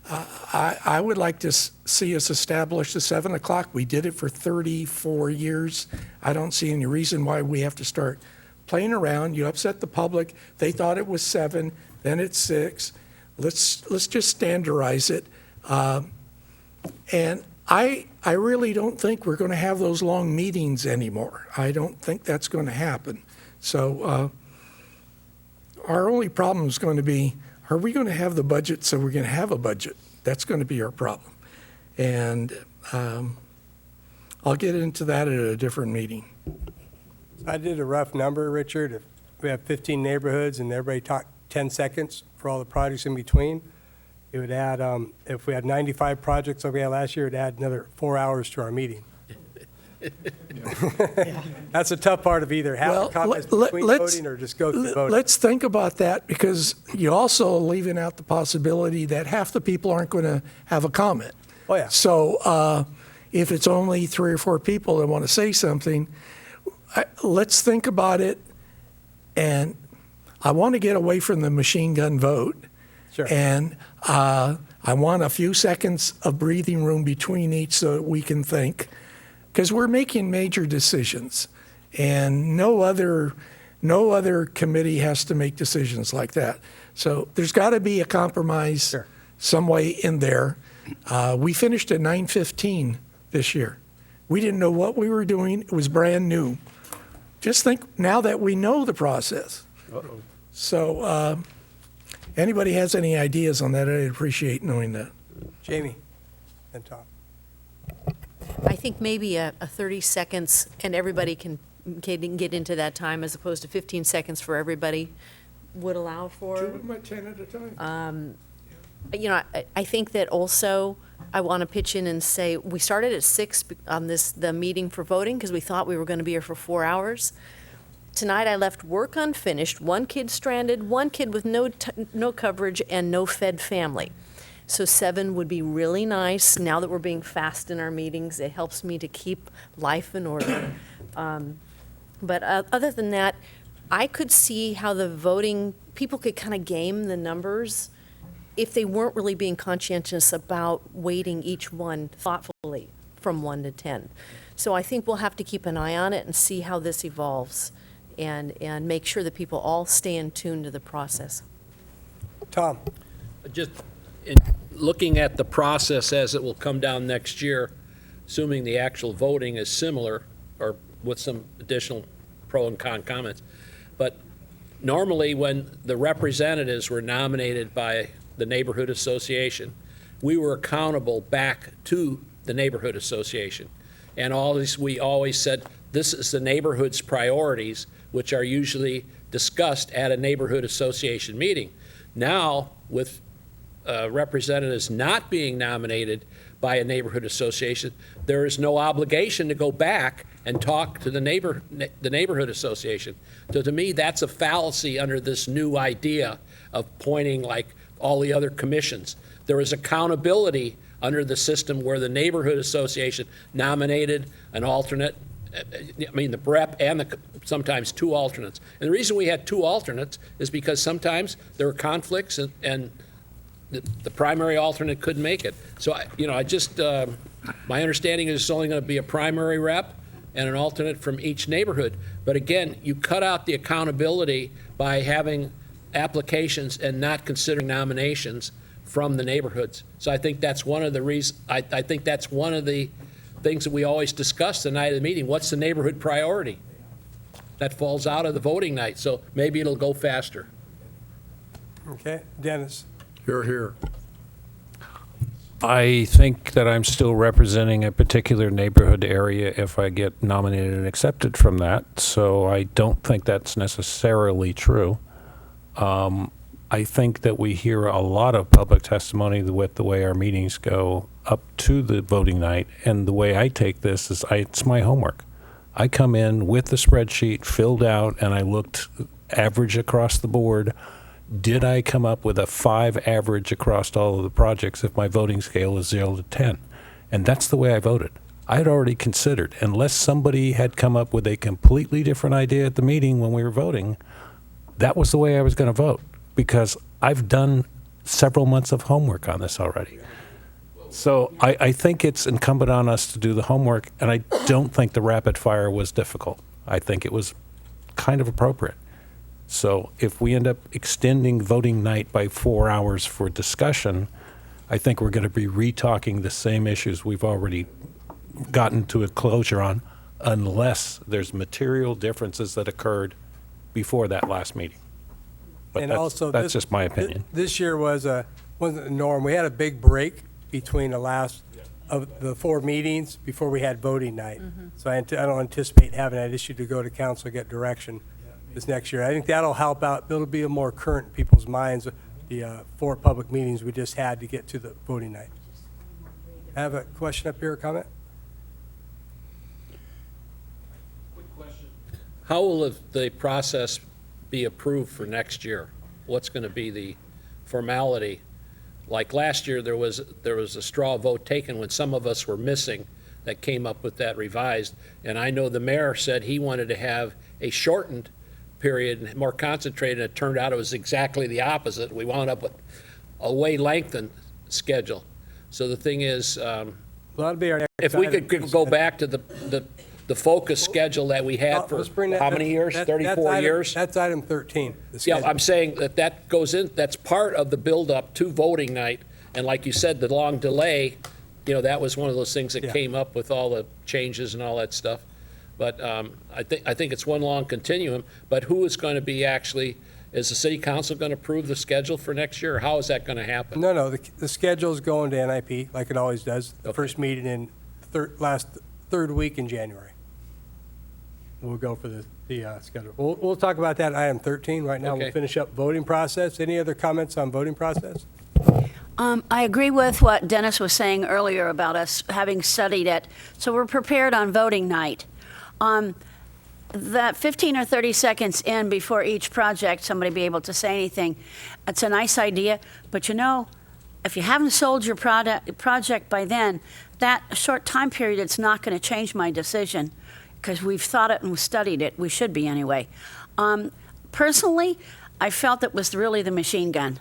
I would like to see us establish the 7 o'clock. We did it for 34 years. I don't see any reason why we have to start playing around. You upset the public. They thought it was 7, then it's 6. Let's just standardize it. And I really don't think we're going to have those long meetings anymore. I don't think that's going to happen. So our only problem is going to be, are we going to have the budget so we're going to have a budget? That's going to be our problem. And I'll get into that at a different meeting. I did a rough number, Richard. If we have 15 neighborhoods and everybody talked 10 seconds for all the projects in between, it would add, if we had 95 projects like we had last year, it would add another 4 hours to our meeting. That's a tough part of either have the comments between voting or just go through voting. Let's think about that, because you're also leaving out the possibility that half the people aren't going to have a comment. Oh, yeah. So if it's only 3 or 4 people that want to say something, let's think about it. And I want to get away from the machine gun vote. Sure. And I want a few seconds of breathing room between each so that we can think, because we're making major decisions, and no other committee has to make decisions like that. So there's got to be a compromise. Sure. Some way in there. We finished at 9:15 this year. We didn't know what we were doing. It was brand new. Just think now that we know the process. Uh-oh. So anybody has any ideas on that, I'd appreciate knowing that. Jamie and Tom. I think maybe a 30 seconds, and everybody can get into that time, as opposed to 15 seconds for everybody, would allow for. 10 at a time. You know, I think that also, I want to pitch in and say, we started at 6 on the meeting for voting, because we thought we were going to be here for 4 hours. Tonight, I left work unfinished, 1 kid stranded, 1 kid with no coverage, and no fed family. So 7 would be really nice. Now that we're being fast in our meetings, it helps me to keep life in order. But other than that, I could see how the voting, people could kind of game the numbers if they weren't really being conscientious about weighting each one thoughtfully from 1 to 10. So I think we'll have to keep an eye on it and see how this evolves, and make sure that people all stay in tune to the process. Tom. Just in looking at the process as it will come down next year, assuming the actual voting is similar or with some additional pro and con comments. But normally when the representatives were nominated by the neighborhood association, we were accountable back to the neighborhood association. And we always said, this is the neighborhood's priorities, which are usually discussed at a neighborhood association meeting. Now, with representatives not being nominated by a neighborhood association, there is no obligation to go back and talk to the neighborhood association. So to me, that's a fallacy under this new idea of pointing like all the other commissions. There is accountability under the system where the neighborhood association nominated an alternate, I mean the rep and sometimes 2 alternates. And the reason we had 2 alternates is because sometimes there were conflicts and the primary alternate couldn't make it. So, my understanding is it's only going to be a primary rep and an alternate from each neighborhood. But again, you cut out the accountability by having applications and not considering nominations from the neighborhoods. So I think that's one of the reasons, I think that's one of the things that we always discuss the night of the meeting. What's the neighborhood priority? That falls out of the voting night, so maybe it'll go faster. Okay, Dennis. Here. I think that I'm still representing a particular neighborhood area if I get nominated and accepted from that, so I don't think that's necessarily true. I think that we hear a lot of public testimony with the way our meetings go up to the voting night. And the way I take this is it's my homework. I come in with the spreadsheet filled out and I looked average across the board. Did I come up with a 5 average across all of the projects if my voting scale is 0 to 10? And that's the way I voted. I had already considered, unless somebody had come up with a completely different idea at the meeting when we were voting, that was the way I was going to vote, because I've done several months of homework on this already. So I think it's incumbent on us to do the homework, and I don't think the rapid fire was difficult. I think it was kind of appropriate. So if we end up extending voting night by 4 hours for discussion, I think we're going to be re-talking the same issues we've already gotten to a closure on, unless there's material differences that occurred before that last meeting. But And that's, also, that's this- just my opinion. This year wasn't the norm. We had a big break between the last of the 4 meetings before we had voting night. So I don't anticipate having that issue to go to council and get direction this next year. I think that'll help out. It'll be more current in people's minds, the 4 public meetings we just had to get to the voting night. I have a question up here, a comment? How will the process be approved for next year? What's going to be the formality? Like last year, there was a straw vote taken when some of us were missing that came up with that revised. And I know the mayor said he wanted to have a shortened period and more concentrated. It turned out it was exactly the opposite. We wound up with a way lengthened schedule. So the thing is, Well, that'll be our next if we item. could go back to the focus schedule that we had for Let's bring that- how many years? that's 34 item- years? That's item 13. the Yeah, schedule. I'm saying that goes in, that's part of the buildup to voting night. And like you said, the long delay, that was one of those things that Yeah. came up with all the changes and all that stuff. But I think it's one long continuum. But who is going to be actually, is the city council going to approve the schedule for next year? Or how is that going to happen? No, the schedule's going to NIP, like it always does. The Okay. first meeting in third week in January. We'll go for the schedule. We'll talk about that in item 13. Right now, we'll Okay. finish up voting process. Any other comments on voting process? I agree with what Dennis was saying earlier about us having studied it. So we're prepared on voting night. That 15 or 30 seconds in before each project, somebody be able to say anything, it's a nice idea. But if you haven't sold your project by then, that short time period, it's not going to change my decision because we've thought it and studied it. We should be anyway. Personally, I felt it was really the machine gun.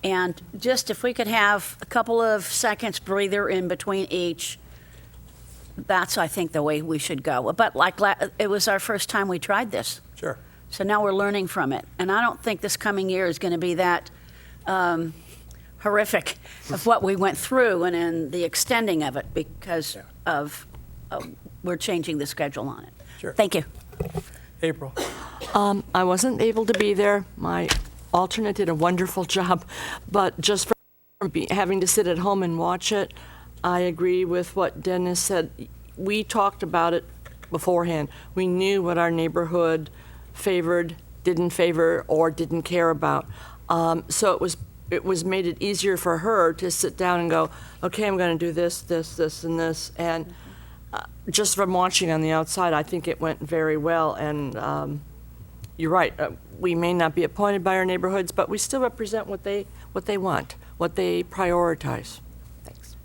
And just if we could have a couple of seconds breather in between each, that's, I think, the way we should go. But it was our first time we tried this. Sure. So now we're learning from it. And I don't think this coming year is going to be that horrific of what we went through and in the extending of it because of we're changing the schedule on it. Sure. Thank you. April? I wasn't able to be there. My alternate did a wonderful job, but just from having to sit at home and watch it, I agree with what Dennis said. We talked about it beforehand. We knew what our neighborhood favored, didn't favor, or didn't care about. So it was made it easier for her to sit down and go, okay, I'm going to do this, this, this, and this. And just from watching on the outside, I think it went very well. And you're right. We may not be appointed by our neighborhoods, but we still represent what they want, what they prioritize. Thanks.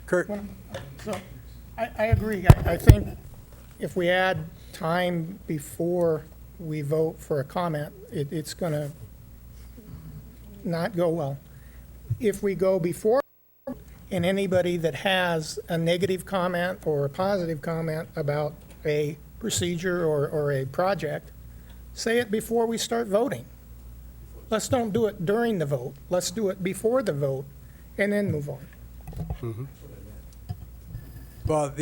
Kurt? So, I agree. I think if we add time before we vote for a comment, it's going to not go well. If we go before, and anybody that has a negative comment or a positive comment about a procedure or a project, say it before we start voting. Let's don't do it during the vote. Let's do it before the vote and then move on. Mm-hmm. Well,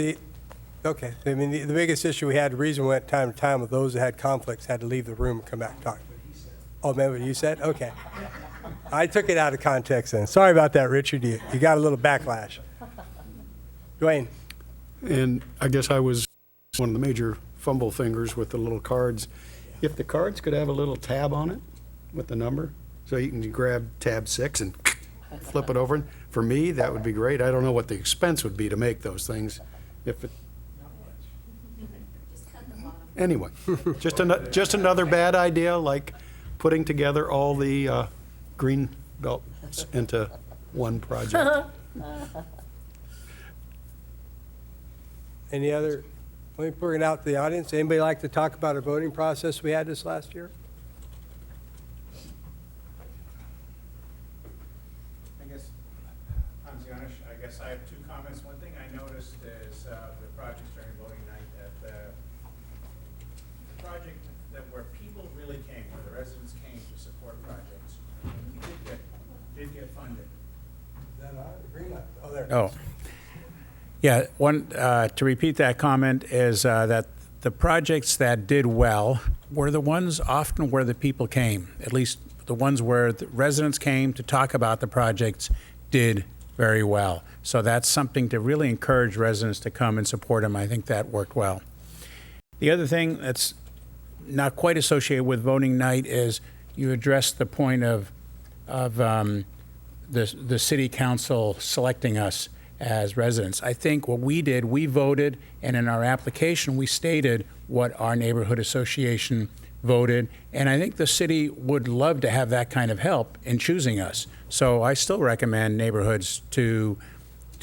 okay. I mean, the biggest issue we had, the reason we went time to time with those that had conflicts had to leave the room and come back and talk. Oh, remember what you said? Okay. I took it out of context then. Sorry about that, Richard. You got a little backlash. Dwayne? And I guess I was one of the major fumble fingers with the little cards. If the cards could have a little tab on it with the number, So you can grab tab 6 and flip it over. For me, that would be great. I don't know what the expense would be to make those things. If it, anyway, just another bad idea, like putting together all the green belts into one project. Any other, let me bring it out to the audience. Anybody like to talk about our voting process we had this last year? I guess I have two comments. One thing I noticed is the projects during voting night, that the project that where people really came, where the residents came to support projects, did get funded. Is that green light? Oh, there. Oh. Yeah, one, to repeat that comment is that the projects that did well were the ones often where the people came, at least the ones where the residents came to talk about the projects did very well. So that's something to really encourage residents to come and support them. I think that worked well. The other thing that's not quite associated with voting night is you addressed the point of the city council selecting us as residents. I think what we did, we voted, and in our application, we stated what our neighborhood association voted, and I think the city would love to have that kind of help in choosing us. So I still recommend neighborhoods to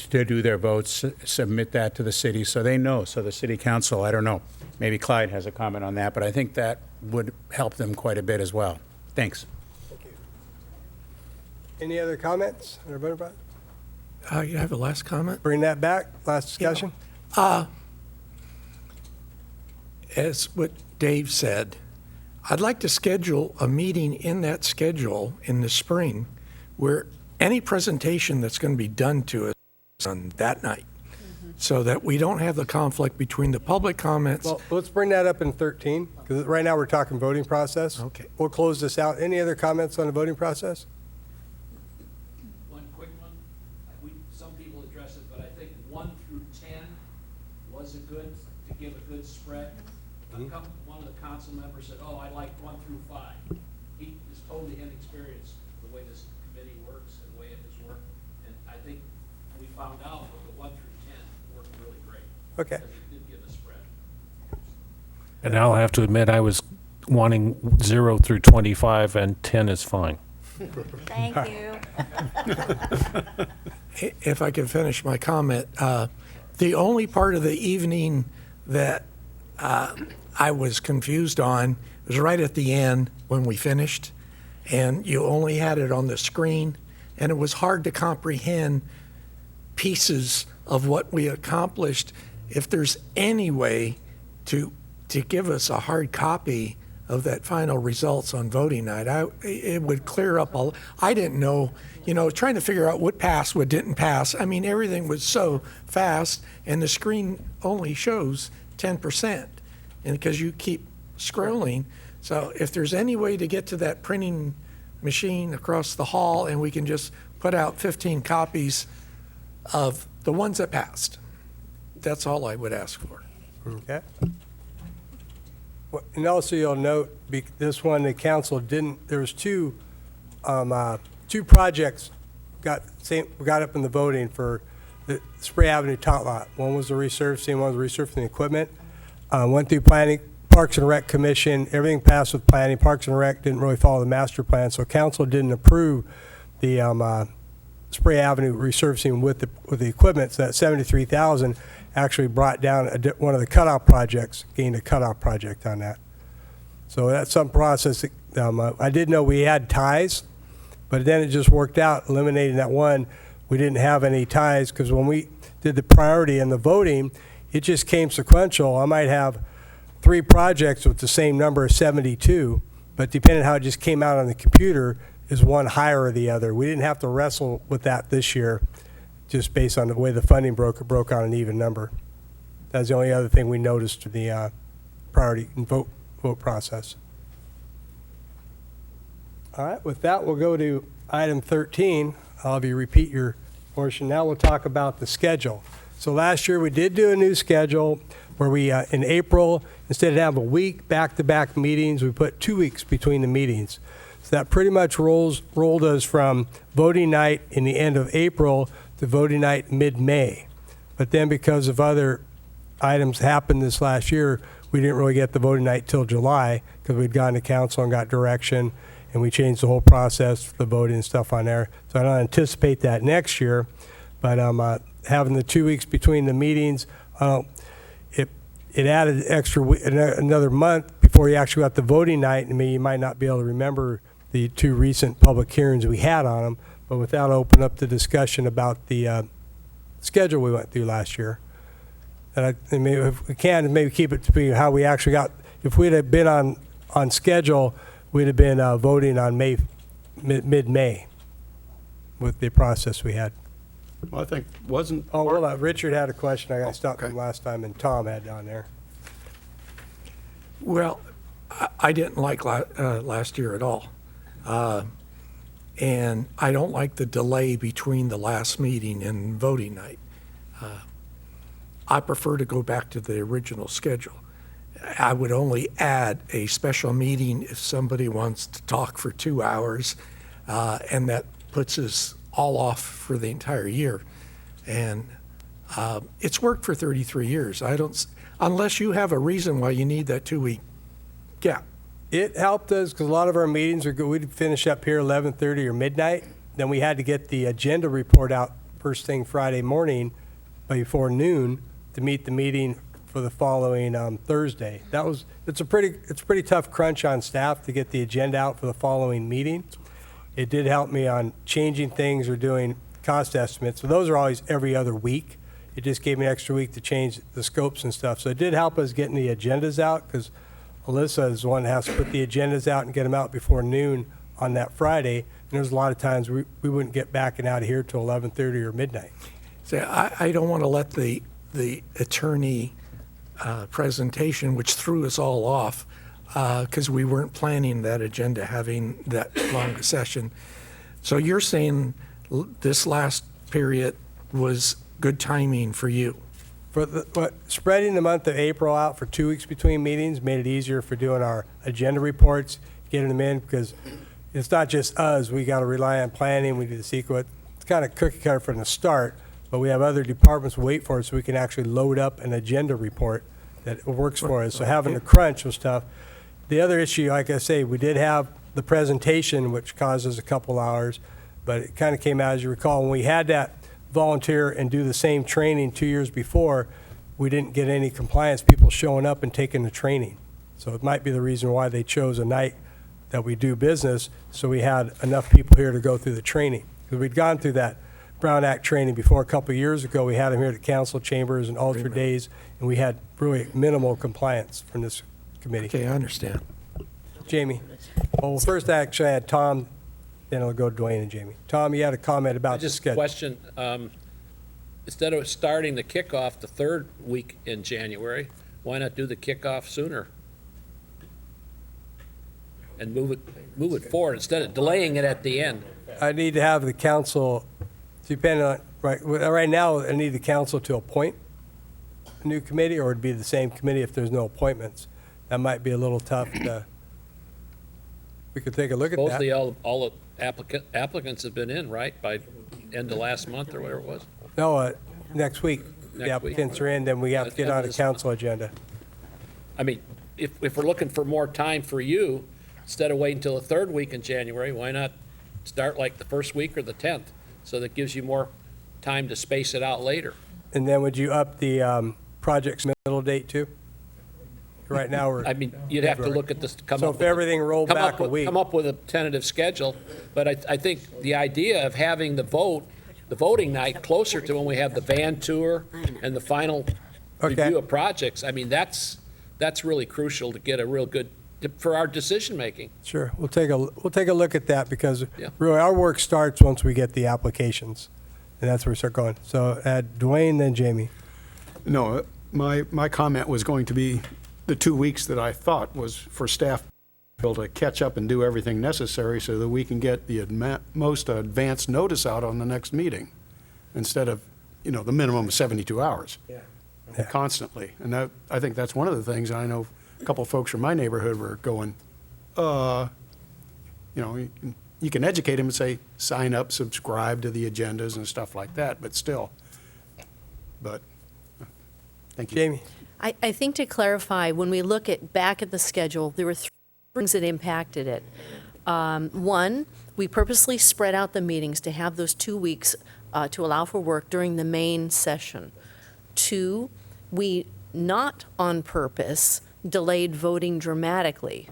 do their votes, submit that to the city so they know, so the city council, I don't know, maybe Clyde has a comment on that, but I think that would help them quite a bit as well. Thanks. Thank you. Any other comments on our voting process? You have a last comment? Bring that back, last discussion? As what Dave said, I'd like to schedule a meeting in that schedule in the spring where any presentation that's going to be done to us on that night, so that we don't have the conflict between the public comments. Well, let's bring that up in 13, because right now we're talking voting process. Okay. We'll close this out. Any other comments on the voting process? One quick one. Some people address it, but I think 1 through 10 was to give a good spread. One of the council members said, oh, I like 1 through 5. He is totally inexperienced the way this committee works and the way it has worked. And I think we found out that the 1 through 10 worked really great. Okay. Because it did give a spread. And I'll have to admit, I was wanting 0 through 25, and 10 is fine. Thank you. If I can finish my comment, the only part of the evening that I was confused on was right at the end when we finished, and you only had it on the screen, and it was hard to comprehend pieces of what we accomplished. If there's any way to give us a hard copy of that final results on voting night, it would clear up all. I didn't know, trying to figure out what passed, what didn't pass. I mean, everything was so fast, and the screen only shows 10%, and because you keep scrolling. So if there's any way to get to that printing machine across the hall and we can just put out 15 copies of the ones that passed, that's all I would ask for. Okay. And also you'll note, this one, the council didn't, there was two projects got up in the voting for the Spray Avenue tot lot. One was the resurfacing, one was resurfacing equipment. Went through planning, Parks and Rec Commission, everything passed with planning. Parks and Rec didn't really follow the master plan, so council didn't approve the Spray Avenue resurfacing with the equipment. So that $73,000 actually brought down one of the cutoff projects, gained a cutoff project on that. So that's some process. I did know we had ties, but then it just worked out, eliminating that one. We didn't have any ties because when we did the priority and the voting, it just came sequential. I might have 3 projects with the same number of 72, but depending on how it just came out on the computer, is one higher or the other. We didn't have to wrestle with that this year, just based on the way the funding broke on an even number. That's the only other thing we noticed in the priority and vote process. All right, with that, we'll go to item 13. I'll have you repeat your portion. Now we'll talk about the schedule. So last year we did do a new schedule where we, in April, instead of having a week back-to-back meetings, we put 2 weeks between the meetings. So that pretty much rolled us from voting night in the end of April to voting night mid-May. But then because of other items happened this last year, we didn't really get the voting night till July because we'd gone to council and got direction, and we changed the whole process for the voting and stuff on there. So I don't anticipate that next year, but having the 2 weeks between the meetings, it added another month before you actually got the voting night. And you might not be able to remember the 2 recent public hearings we had on them, but without opening up the discussion about the schedule we went through last year. And maybe if we can, maybe keep it to be how we actually got. If we'd have been on schedule, we'd have been voting on mid-May with the process we had. Well, I think wasn't. Oh, well, Richard had a question. I got stopped him last time, and Tom had down there. Well, I didn't like last year at all. And I don't like the delay between the last meeting and voting night. I prefer to go back to the original schedule. I would only add a special meeting if somebody wants to talk for 2 hours, and that puts us all off for the entire year. And it's worked for 33 years. Unless you have a reason why you need that 2-week gap. It helped us because a lot of our meetings are good. We'd finish up here 11:30 or midnight. Then we had to get the agenda report out first thing Friday morning before noon to meet the meeting for the following Thursday. It's a pretty tough crunch on staff to get the agenda out for the following meeting. It did help me on changing things or doing cost estimates. So those are always every other week. It just gave me an extra week to change the scopes and stuff. So it did help us getting the agendas out because Alyssa is the one that has to put the agendas out and get them out before noon on that Friday. And there's a lot of times we wouldn't get back and out of here till 11:30 or midnight. See, I don't want to let the attorney presentation, which threw us all off, because we weren't planning that agenda, having that long a session. So you're saying this last period was good timing for you? Spreading the month of April out for 2 weeks between meetings made it easier for doing our agenda reports, getting them in, because it's not just us. We got to rely on planning. We do the sequence. It's kind of cookie cutter from the start, but we have other departments wait for us so we can actually load up an agenda report that works for us. So having to crunch was tough. The other issue, like I say, we did have the presentation, which caused us a couple hours, but it kind of came out, as you recall, when we had that volunteer and do the same training 2 years before, we didn't get any compliance people showing up and taking the training. So it might be the reason why they chose a night that we do business, so we had enough people here to go through the training. Because we'd gone through that Brown Act training before a couple of years ago. We had them here at the council chambers and altar days, and we had really minimal compliance from this committee. Okay, I understand. Jamie. Well, first actually I had Tom, then I'll go to Dwayne and Jamie. Tom, you had a comment about the schedule. Question, instead of starting the kickoff the third week in January, why not do the kickoff sooner? And move it forward instead of delaying it at the end. I need to have the council, depending on, right now, I need the council to appoint a new committee, or it'd be the same committee if there's no appointments. That might be a little tough to, we could take a look at that. Supposedly all the applicants have been in, right, by end of last month or whatever it was? No, next week. The Next week. applicants are in, then we have to get on a council agenda. I mean, if we're looking for more time for you, instead of waiting until the third week in January, why not start like the first week or the 10th? So that gives you more time to space it out later. And then would you up the project's middle date too? Right now, we're. I mean, you'd have to look at this, So if everything rolled back a week. Come up with a tentative schedule, but I think the idea of having the voting night closer to when we have the van tour and the final review of projects, I mean, that's really crucial to get a real good, for our decision-making. Sure, we'll take a look at that, because Yeah. really our work starts once we get the applications, and that's where we start going. So add Dwayne, then Jamie. No, my comment was going to be the 2 weeks that I thought was for staff to catch up and do everything necessary so that we can get the most advanced notice out on the next meeting, instead of, the minimum of 72 hours. Yeah. Constantly. And I think that's one of the things. I know a couple of folks from my neighborhood were going, you can educate them and say, sign up, subscribe to the agendas and stuff like that, but still. But, thank you. Jamie? I think to clarify, when we look back at the schedule, there were three things that impacted it. One, we purposely spread out the meetings to have those 2 weeks to allow for work during the main session. Two, we, not on purpose, delayed voting dramatically.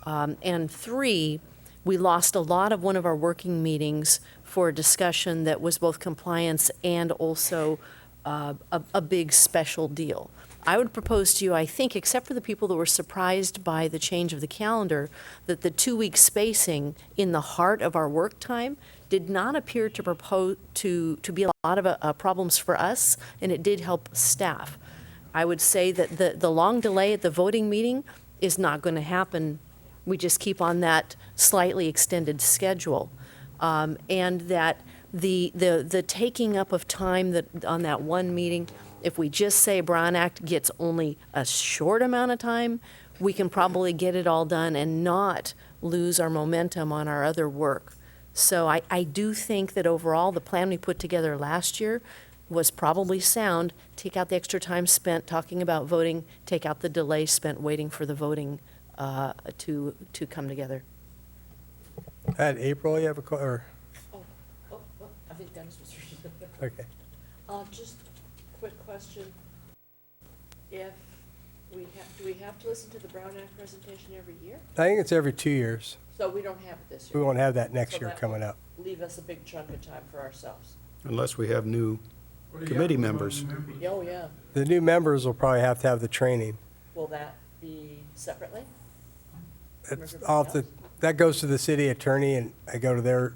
And three, we lost a lot of one of our working meetings for a discussion that was both compliance and also a big special deal. I would propose to you, I think, except for the people that were surprised by the change of the calendar, that the 2-week spacing in the heart of our work time did not appear to propose to be a lot of problems for us, and it did help staff. I would say that the long delay at the voting meeting is not going to happen. We just keep on that slightly extended schedule, and that the taking up of time that on that one meeting. If we just say Brown Act gets only a short amount of time, we can probably get it all done and not lose our momentum on our other work. So I do think that overall, the plan we put together last year was probably sound. Take out the extra time spent talking about voting, take out the delay spent waiting for the voting to come together. April, you have a or I think Dennis was reading. okay. Just quick question. If do we have to listen to the Brown Act presentation every year? I think it's every 2 years. So we don't have it this We year? won't have that next So year that coming will up. leave us a big chunk of time for ourselves. Unless we have new committee members. Oh, yeah. The new members will probably have to have the training. Will that be separately? That goes to the city attorney, and I go to their,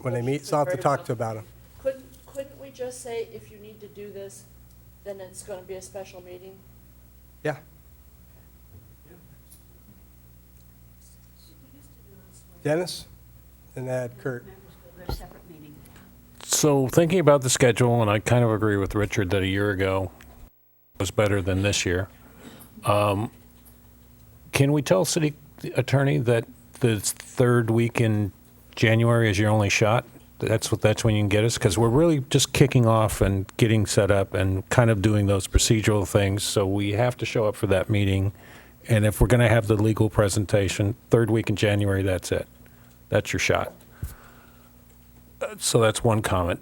when they meet, so I'll have to talk to about them. Couldn't we just say, if you need to do this, then it's going to be a special meeting? Yeah. Dennis? And add Kurt. So thinking about the schedule, and I kind of agree with Richard that a year ago was better than this year. Can we tell city attorney that the third week in January is your only shot? That's when you can get us, because we're really just kicking off and getting set up and kind of doing those procedural things. So we have to show up for that meeting, and if we're going to have the legal presentation, third week in January, that's it. That's your shot. So that's one comment.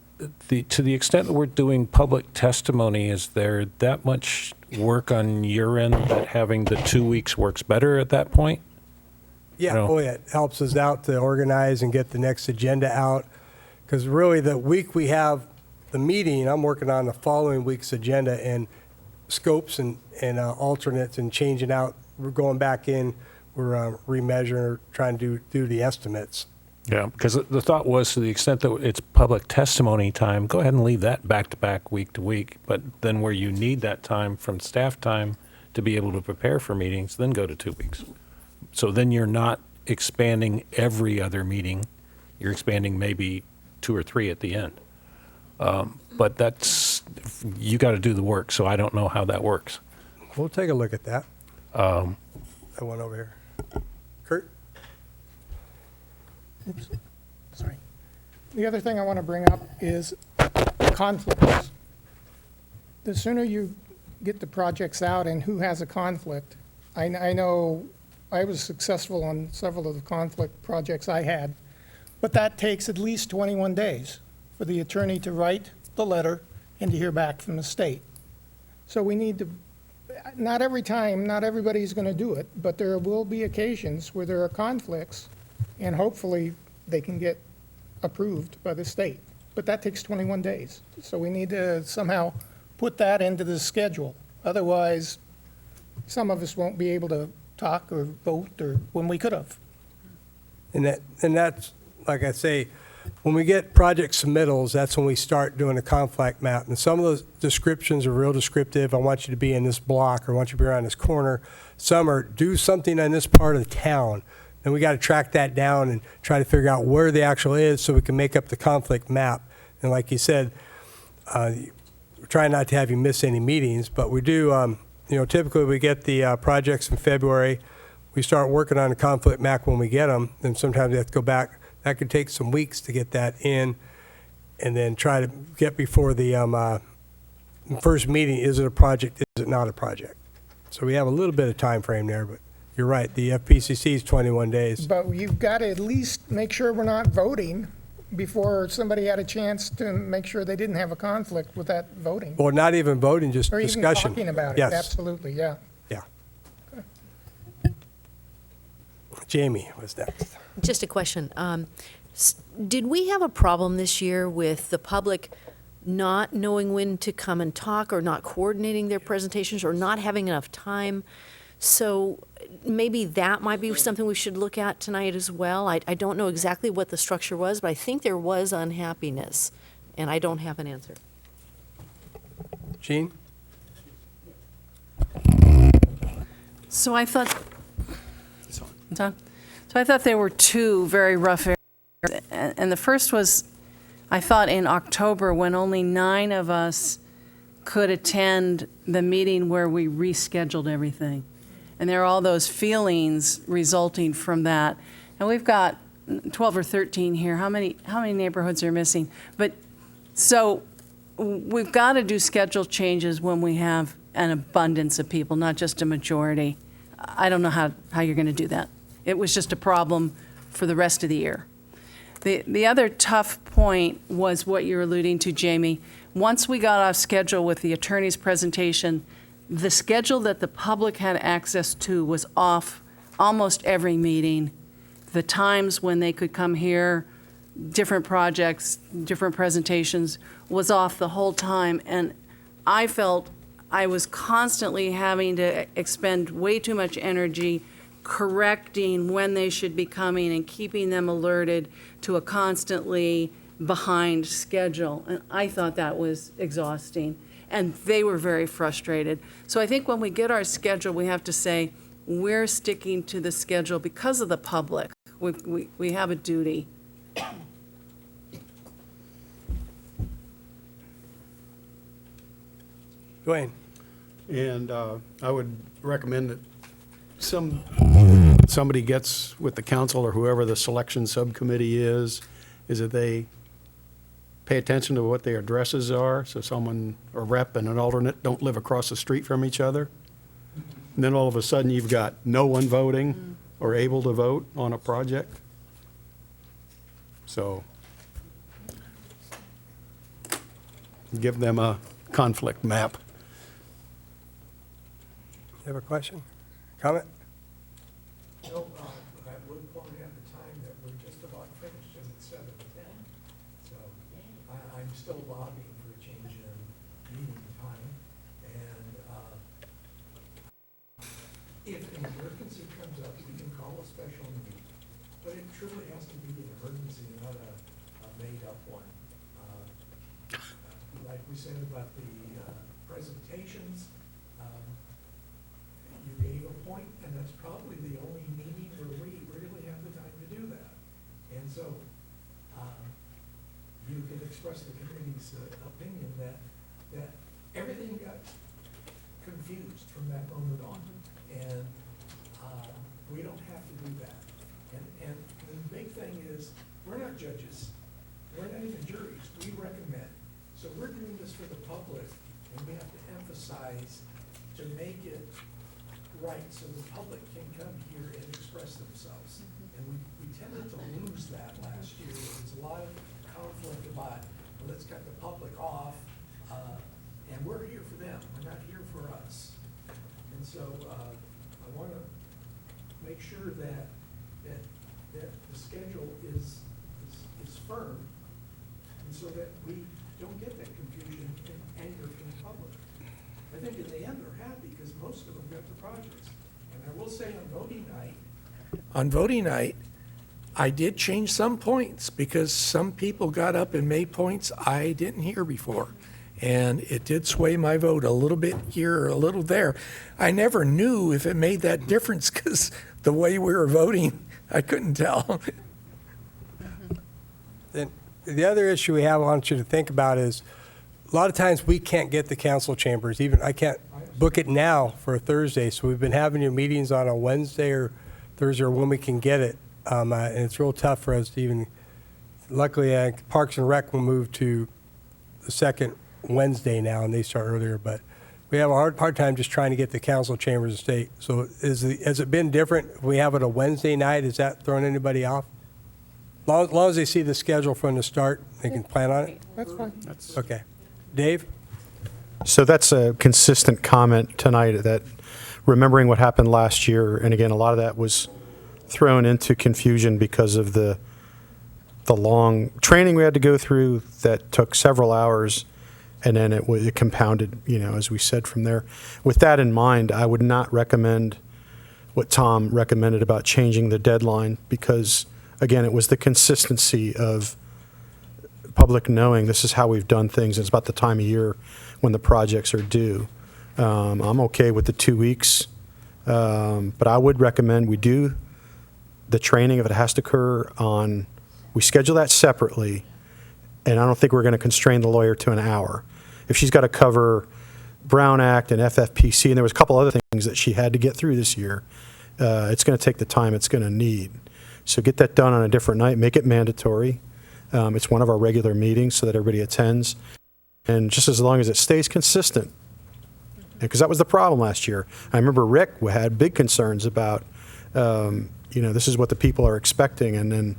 To the extent that we're doing public testimony, is there that much work on your end that having the 2 weeks works better at that point? Yeah, No. oh yeah, it helps us out to organize and get the next agenda out. Because really, the week we have the meeting, I'm working on the following week's agenda and scopes and alternates and changing out. We're going back in, we're remeasuring, trying to do the estimates. Yeah, because the thought was, to the extent that it's public testimony time, go ahead and leave that back to back, week to week. But then where you need that time from staff time to be able to prepare for meetings, then go to 2 weeks. So then you're not expanding every other meeting. You're expanding maybe 2 or 3 at the end. But you got to do the work, so I don't know how that works. We'll take a look at that. I went over here. Kurt? Oops, sorry. The other thing I want to bring up is conflicts. The sooner you get the projects out and who has a conflict, I know I was successful on several of the conflict projects I had, but that takes at least 21 days for the attorney to write the letter and to hear back from the state. So we need to, not every time, not everybody's going to do it, but there will be occasions where there are conflicts, and hopefully they can get approved by the state. But that takes 21 days. So we need to somehow put that into the schedule. Otherwise, some of us won't be able to talk or vote or when we could have. And that's, like I say, when we get project submittals, that's when we start doing a conflict map. And some of those descriptions are real descriptive. I want you to be in this block, or I want you to be around this corner. Some are do something in this part of the town. And we got to track that down and try to figure out where the actual is so we can make up the conflict map. And like you said, we're trying not to have you miss any meetings, but we do, typically we get the projects in February. we start working on a conflict map when we get them, then sometimes we have to go back. That could take some weeks to get that in, and then try to get before the first meeting, is it a project, is it not a project? So we have a little bit of time frame there, but you're right, the FPCC is 21 days. But you've got to at least make sure we're not voting before somebody had a chance to make sure they didn't have a conflict with that voting. Or not even voting, just Or even discussion. talking about it, Yes. absolutely, yeah. Yeah. Jamie was next. Just a question. Did we have a problem this year with the public not knowing when to come and talk, or not coordinating their presentations, or not having enough time? So maybe that might be something we should look at tonight as well. I don't know exactly what the structure was, but I think there was unhappiness, and I don't have an answer. Gene? So I thought, Tom? So I thought there were two very rough areas. And the first was, I thought in October, when only 9 of us could attend the meeting where we rescheduled everything. And there are all those feelings resulting from that. And we've got 12 or 13 here. How many neighborhoods are missing? But so we've got to do schedule changes when we have an abundance of people, not just a majority. I don't know how you're going to do that. It was just a problem for the rest of the year. The other tough point was what you're alluding to, Jamie. Once we got off schedule with the attorney's presentation, the schedule that the public had access to was off almost every meeting. The times when they could come here, different projects, different presentations, was off the whole time. And I felt I was constantly having to expend way too much energy correcting when they should be coming and keeping them alerted to a constantly behind schedule. And I thought that was exhausting. And they were very frustrated. So I think when we get our schedule, we have to say, we're sticking to the schedule because of the public. We have a duty. Dwayne? And I would recommend that somebody gets with the council or whoever the selection subcommittee is that they pay attention to what their addresses are, so someone, a rep and an alternate, don't live across the street from each other. And then all of a sudden, you've got no one voting or able to vote on a project. So give them a conflict map. You have a question? Comment? No, I would point at the time that we're just about finished and it's 7:10. So I'm still lobbying for a change in meeting time. And if an emergency comes up, we can call a special meeting. But it truly has to be an emergency, not a made-up one. Like we said about the presentations, you gave a point, and that's probably the only meeting where we really have the time to do that. And so you can express the committee's opinion that everything got confused from that moment on. And we don't have to do that. And the big thing is, we're not judges. We're not even juries. We recommend. So we're doing this for the public, and we have to emphasize to make it right so the public can come here and express themselves. And we tended to lose that last year. There was a lot of conflict about, well, let's cut the public off, and we're here for them. We're not here for us. And so I want to make sure that the schedule is firm, and so that we don't get that confusion and anger from the public. I think in the end, they're happy because most of them got the projects. And I will say on voting night, I did change some points because some people got up and made points I didn't hear before. And it did sway my vote a little bit here or a little there. I never knew if it made that difference because the way we were voting, I couldn't tell. Then the other issue we have I want you to think about is, a lot of times we can't get the council chambers. Even I can't book it now for a Thursday, so we've been having your meetings on a Wednesday or Thursday or when we can get it. And it's real tough for us to even, luckily, Parks and Rec will move to the second Wednesday now, and they start earlier, but we have a hard time just trying to get the council chambers of state. So has it been different? If we have it a Wednesday night, is that throwing anybody off? As long as they see the schedule from the start, they can plan on it? That's fine. Okay. Dave? So that's a consistent comment tonight, that remembering what happened last year, and again, a lot of that was thrown into confusion because of the long training we had to go through that took several hours, and then it compounded, as we said, from there. With that in mind, I would not recommend what Tom recommended about changing the deadline, because, again, it was the consistency of public knowing this is how we've done things. It's about the time of year when the projects are due. I'm okay with the 2 weeks, but I would recommend we do the training if it has to occur on, we schedule that separately, and I don't think we're going to constrain the lawyer to an hour. If she's got to cover Brown Act and FFPC, and there was a couple other things that she had to get through this year, it's going to take the time it's going to need. So get that done on a different night, make it mandatory. It's one of our regular meetings so that everybody attends. And just as long as it stays consistent, because that was the problem last year. I remember Rick had big concerns about, this is what the people are expecting, and then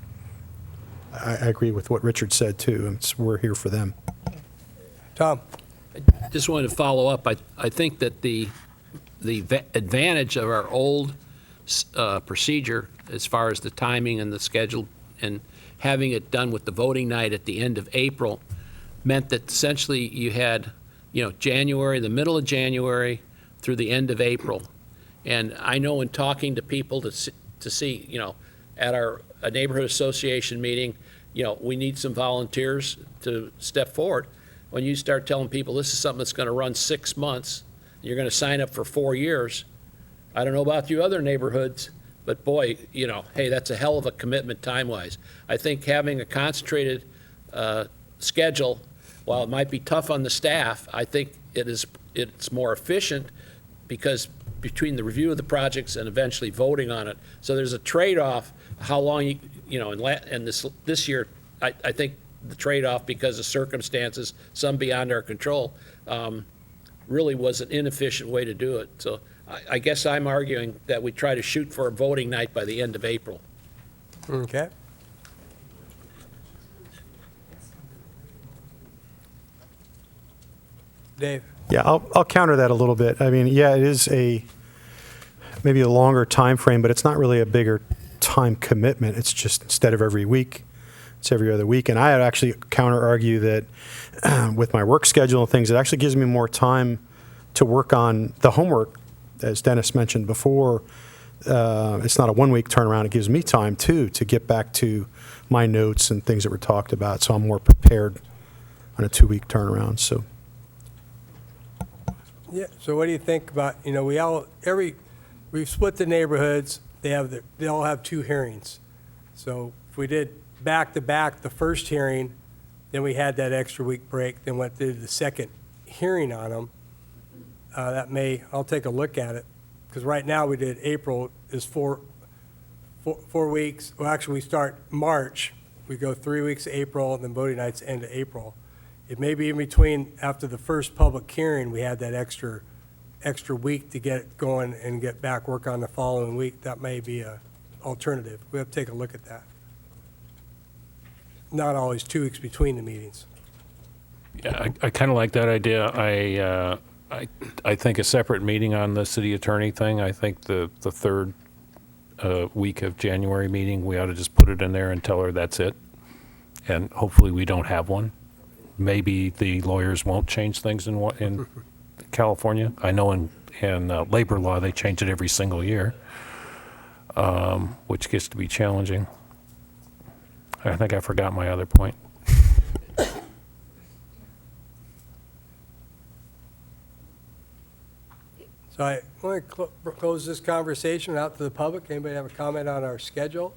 I agree with what Richard said too. We're here for them. Tom? I just wanted to follow up. I think that the advantage of our old procedure as far as the timing and the schedule and having it done with the voting night at the end of April meant that essentially you had, January, the middle of January through the end of April. And I know in talking to people to see, at a neighborhood association meeting, we need some volunteers to step forward. When you start telling people this is something that's going to run 6 months, you're going to sign up for 4 years. I don't know about you other neighborhoods, but boy, hey, that's a hell of a commitment time-wise. I think having a concentrated schedule, while it might be tough on the staff, I think it's more efficient because between the review of the projects and eventually voting on it. So there's a trade-off how long and this year, I think the trade-off because of circumstances, some beyond our control, really was an inefficient way to do it. So I guess I'm arguing that we try to shoot for a voting night by the end of April. Okay. Dave? Yeah, I'll counter that a little bit. I mean, yeah, it is maybe a longer time frame, but it's not really a bigger time commitment. It's just instead of every week, it's every other week. And I would actually counter argue that with my work schedule and things, it actually gives me more time to work on the homework, as Dennis mentioned before. It's not a 1 week turnaround. It gives me time too to get back to my notes and things that were talked about. So I'm more prepared on a 2 week turnaround. So. Yeah, so what do you think about, we've split the neighborhoods, they all have 2 hearings. So if we did back-to-back the first hearing, then we had that extra week break, then went through the second hearing on them, I'll take a look at it. Because right now we did April is 4 weeks. Well, actually we start March, we go 3 weeks April, and then voting night's end of April. It may be in between, after the first public hearing, we had that extra week to get it going and get back work on the following week. That may be an alternative. We have to take a look at that. Not always 2 weeks between the meetings. Yeah, I kind of like that idea. I think a separate meeting on the city attorney thing. I think the third week of January meeting, we ought to just put it in there and tell her that's it. And hopefully we don't have one. Maybe the lawyers won't change things in California. I know in labor law they change it every single year, which gets to be challenging. I think I forgot my other point. So I want to close this conversation out to the public. Anybody have a comment on our schedule?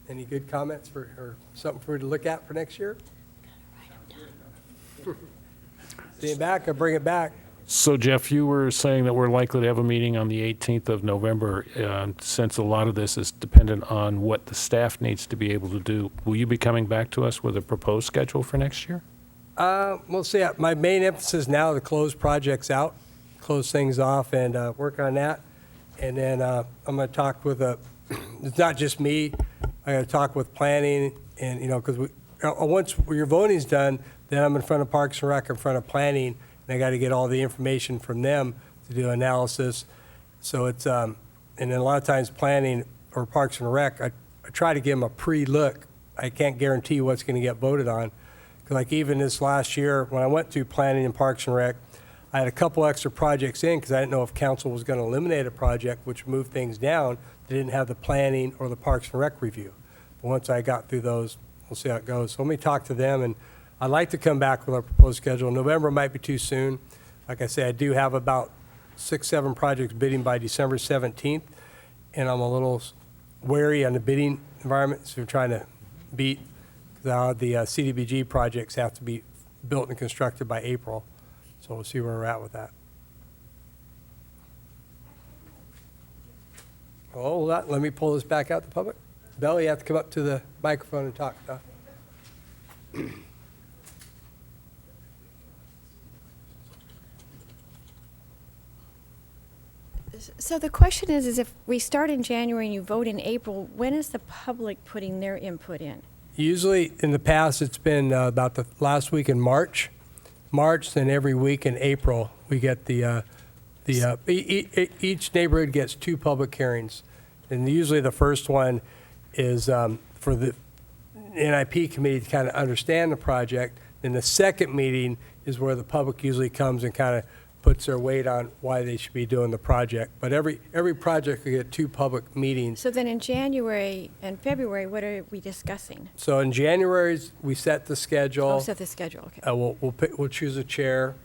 Any good comments or something for you to look at for next year? See it back or bring it back? So Jeff, you were saying that we're likely to have a meeting on the 18th of November. Since a lot of this is dependent on what the staff needs to be able to do, will you be coming back to us with a proposed schedule for next year? We'll see. My main emphasis now is to close projects out, close things off, and work on that. And then I'm going to talk with it's not just me. I got to talk with planning, and because once your voting's done, then I'm in front of Parks and Rec, in front of planning, and I got to get all the information from them to do analysis. So it's and then a lot of times planning or Parks and Rec, I try to give them a pre-look. I can't guarantee what's going to get voted on. Like even this last year, when I went to planning and Parks and Rec, I had a couple extra projects in because I didn't know if council was going to eliminate a project, which moved things down. They didn't have the planning or the Parks and Rec review. But once I got through those, we'll see how it goes. So let me talk to them, and I'd like to come back with our proposed schedule. November might be too soon. Like I say, I do have about 6-7 projects bidding by December 17th, and I'm a little wary on the bidding environment, so we're trying to beat the CDBG projects have to be built and constructed by April. So we'll see where we're at with that. Oh, let me pull this back out to public. Bella, you have to come up to the microphone and talk. So the question is if we start in January and you vote in April, when is the public putting their input in? Usually in the past, it's been about the last week in March, then every week in April, we get each neighborhood gets 2 public hearings. And usually the first one is for the NIP committee to kind of understand the project. Then the second meeting is where the public usually comes and kind of puts their weight on why they should be doing the project. But every project will get 2 public meetings. So then in January and February, what are we discussing? So in January, we set the schedule. Oh, set the schedule, okay. We'll choose a chair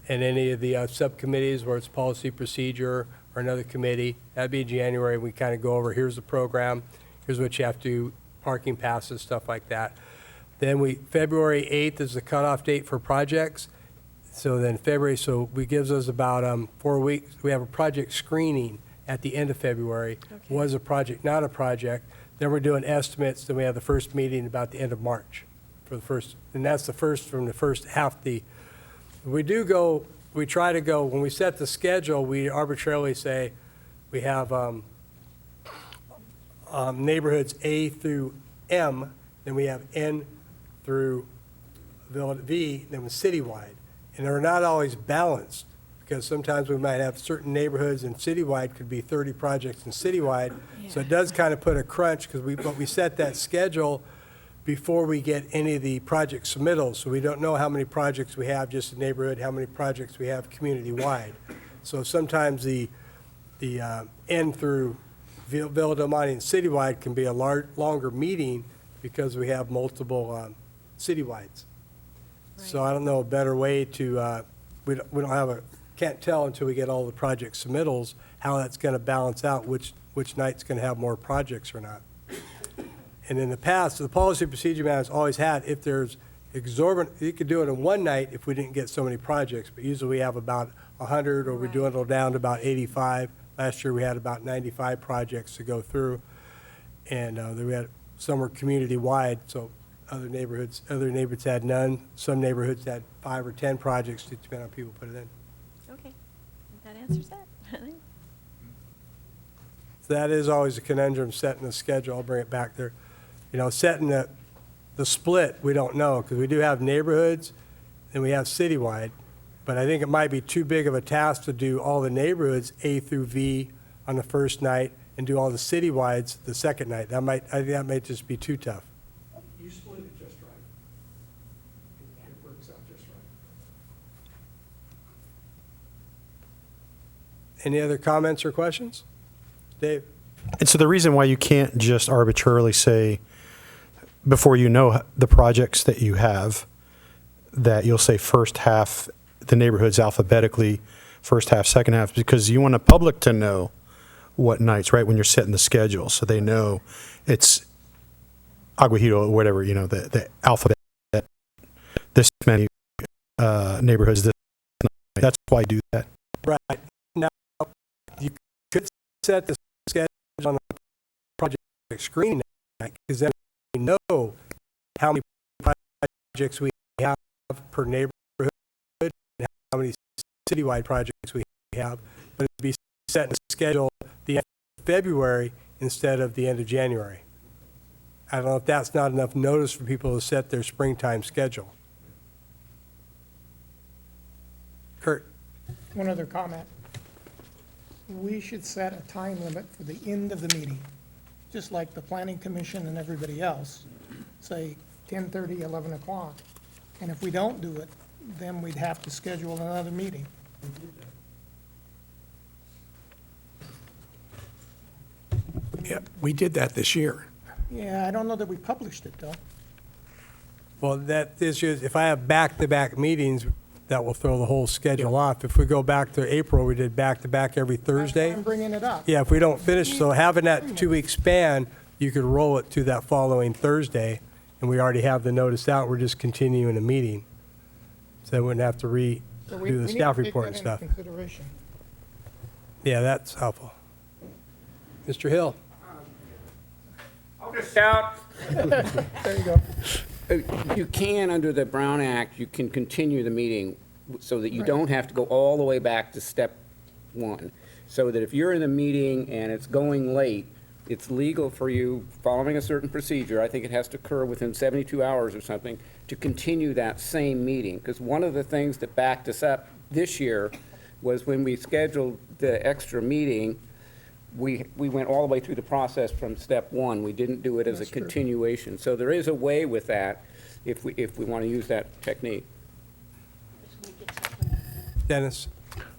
and any of the subcommittees where it's policy procedure or another committee. That'd be in January. We kind of go over, here's the program, here's what you have to do, parking passes, stuff like that. Then February 8th is the cutoff date for projects. So then we gives us about 4 weeks. We have a project screening at the end of February. Okay. Was a project, not a project. Then we're doing estimates. Then we have the first meeting about the end of March for the first, and that's the first from the first half. We try to go, when we set the schedule, we arbitrarily say we have neighborhoods A through M, then we have N through V, then with citywide. And they're not always balanced, because sometimes we might have certain neighborhoods, and citywide could be 30 projects in citywide. Yeah. So it does kind of put a crunch, because we set that schedule before we get any of the project submittals. So we don't know how many projects we have just in the neighborhood, how many projects we have community-wide. So sometimes the N through Villa Del Monte and citywide can be a longer meeting because we have multiple citywides. Right. So I don't know a better way to, we don't have can't tell until we get all the project submittals how that's going to balance out, which night's going to have more projects or not. And in the past, the policy procedure man has always had, if there's exorbitant, you could do it in one night if we didn't get so many projects, but usually we have about 100 or we dwindle down to about 85. Last year we had about 95 projects to go through, and then we had some were community-wide, so other neighborhoods had none. Some neighborhoods had 5 or 10 projects, depending on people put it in. Okay, that answers that. So that is always a conundrum, setting the schedule. I'll bring it back there. Setting the split, we don't know, because we do have neighborhoods and we have citywide, but I think it might be too big of a task to do all the neighborhoods A through V on the first night and do all the citywides the second night. I think that might just be too tough. You split it just right. It works out just right. Any other comments or questions? Dave? And so the reason why you can't just arbitrarily say, before you know the projects that you have, that you'll say first half, the neighborhoods alphabetically, first half, second half, because you want the public to know what nights, right, when you're setting the schedule, so they know it's Aguajito or whatever, the alphabet, this many neighborhoods, this That's why I do that. Right. Now, you could set the schedule on the project screening because then we know how many projects we have per neighborhood and how many citywide projects we have. But it'd be set in the schedule the end of February instead of the end of January. I don't know if that's not enough notice for people to set their springtime schedule. Kurt? One other comment. We should set a time limit for the end of the meeting, just like the planning commission and everybody else, say 10:30, 11 o'clock. And if we don't do it, then we'd have to schedule another meeting. Yeah, we did that this year. Yeah, I don't know that we published it, though. Well, that is just, if I have back-to-back meetings, that will throw the whole schedule off. If we go back to April, we did back-to-back every Thursday. I'm bringing it up. Yeah, if we don't finish, so having that 2-week span, you could roll it to that following Thursday, and we already have the notice out, we're just continuing the meeting. So I wouldn't have to So we- do we the need to staff take report and that stuff. into consideration. Yeah, that's helpful. Mr. Hill? Out. There you go. You can, under the Brown Act, you can continue the meeting so that you don't have to go all the way back to step one. So that if you're in a meeting and it's going late, it's legal for you, following a certain procedure, I think it has to occur within 72 hours or something, to continue that same meeting. Because one of the things that backed us up this year was when we scheduled the extra meeting, we went all the way through the process from step one. We didn't do it as a continuation. So there is a way with that if we want to use that technique. Dennis?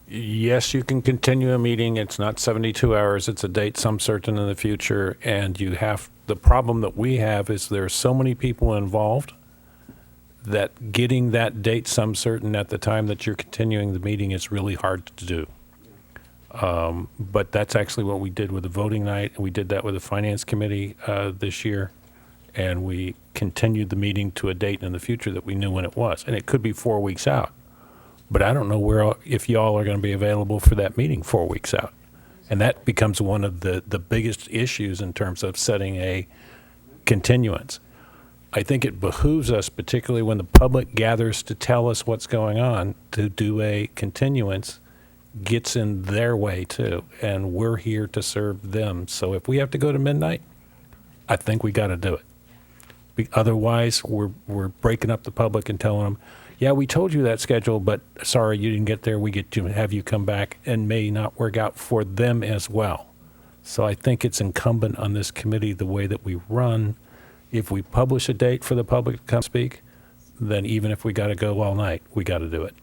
Yes, you can continue a meeting. It's not 72 hours. It's a date some certain in the future. And you have, the problem that we have is there are so many people involved that getting that date some certain at the time that you're continuing the meeting is really hard to do. But that's actually what we did with the voting night, and we did that with the finance committee this year, and we continued the meeting to a date in the future that we knew when it was, and it could be 4 weeks out. But I don't know if y'all are going to be available for that meeting 4 weeks out, and that becomes one of the biggest issues in terms of setting a continuance. I think it behooves us, particularly when the public gathers to tell us what's going on, to do a continuance. Gets in their way too, and we're here to serve them. So if we have to go to midnight, I think we got to do it. Otherwise, we're breaking up the public and telling them, yeah, we told you that schedule, but sorry you didn't get there. We get to have you come back, and may not work out for them as well. So I think it's incumbent on this committee, the way that we run. If we publish a date for the public to come speak, then even if we got to go all night, we got to do it.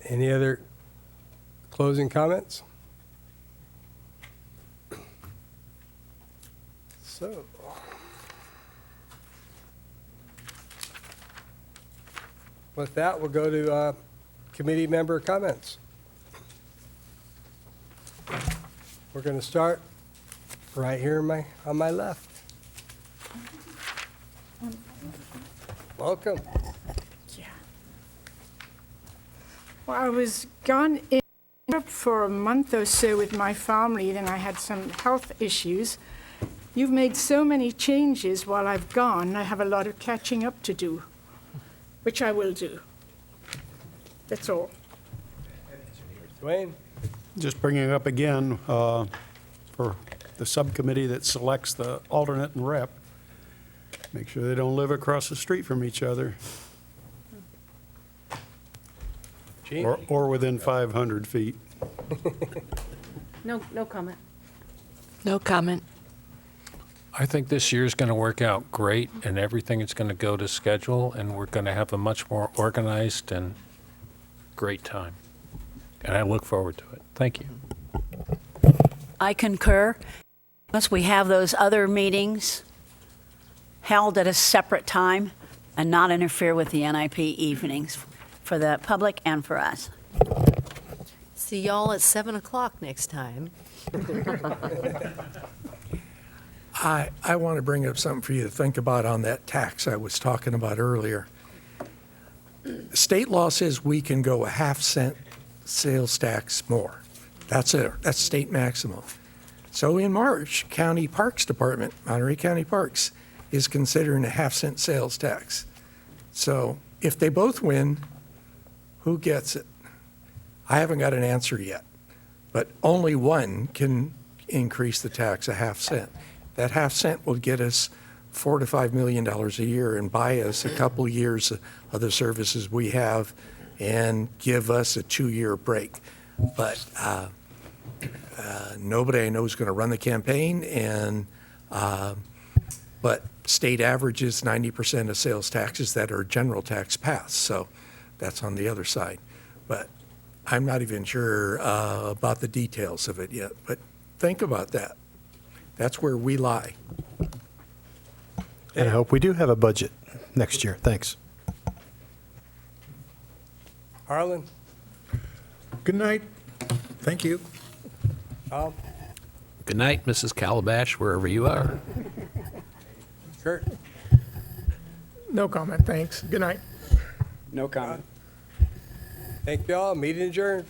Any other closing comments? So, with that, we'll go to committee member comments. We're going to start right here on my left. Welcome. Well, I was gone in Europe for a month or so with my family, then I had some health issues. You've made so many changes while I've gone, I have a lot of catching up to do, which I will do. That's all. Dwayne? Just bringing it up again, for the subcommittee that selects the alternate and rep, make sure they don't live across the street from each other. Or within 500 feet. No comment. No comment. I think this year's going to work out great, and everything is going to go to schedule, and we're going to have a much more organized and great time. And I look forward to it. Thank you. I concur. Unless we have those other meetings held at a separate time and not interfere with the NIP evenings for the public and for us. See y'all at 7 o'clock next time. I want to bring up something for you to think about on that tax I was talking about earlier. State law says we can go a half-cent sales tax more. That's it. That's state maximum. So in March, County Parks Department, Monterey County Parks, is considering a half-cent sales tax. So if they both win, who gets it? I haven't got an answer yet, but only one can increase the tax a half-cent. That half-cent will get us $4 to $5 million a year and buy us a couple years of the services we have and give us a 2-year break. But nobody I know is going to run the campaign, and but state averages 90% of sales taxes that are general tax pass, so that's on the other side. But I'm not even sure about the details of it yet, but think about that. That's where we lie. And I hope we do have a budget next year. Thanks. Harlan? Good night. Thank you. Tom? Good night, Mrs. Calabash, wherever you are. Kurt? No comment, thanks. Good night. No comment. Thank you all. Meeting adjourned.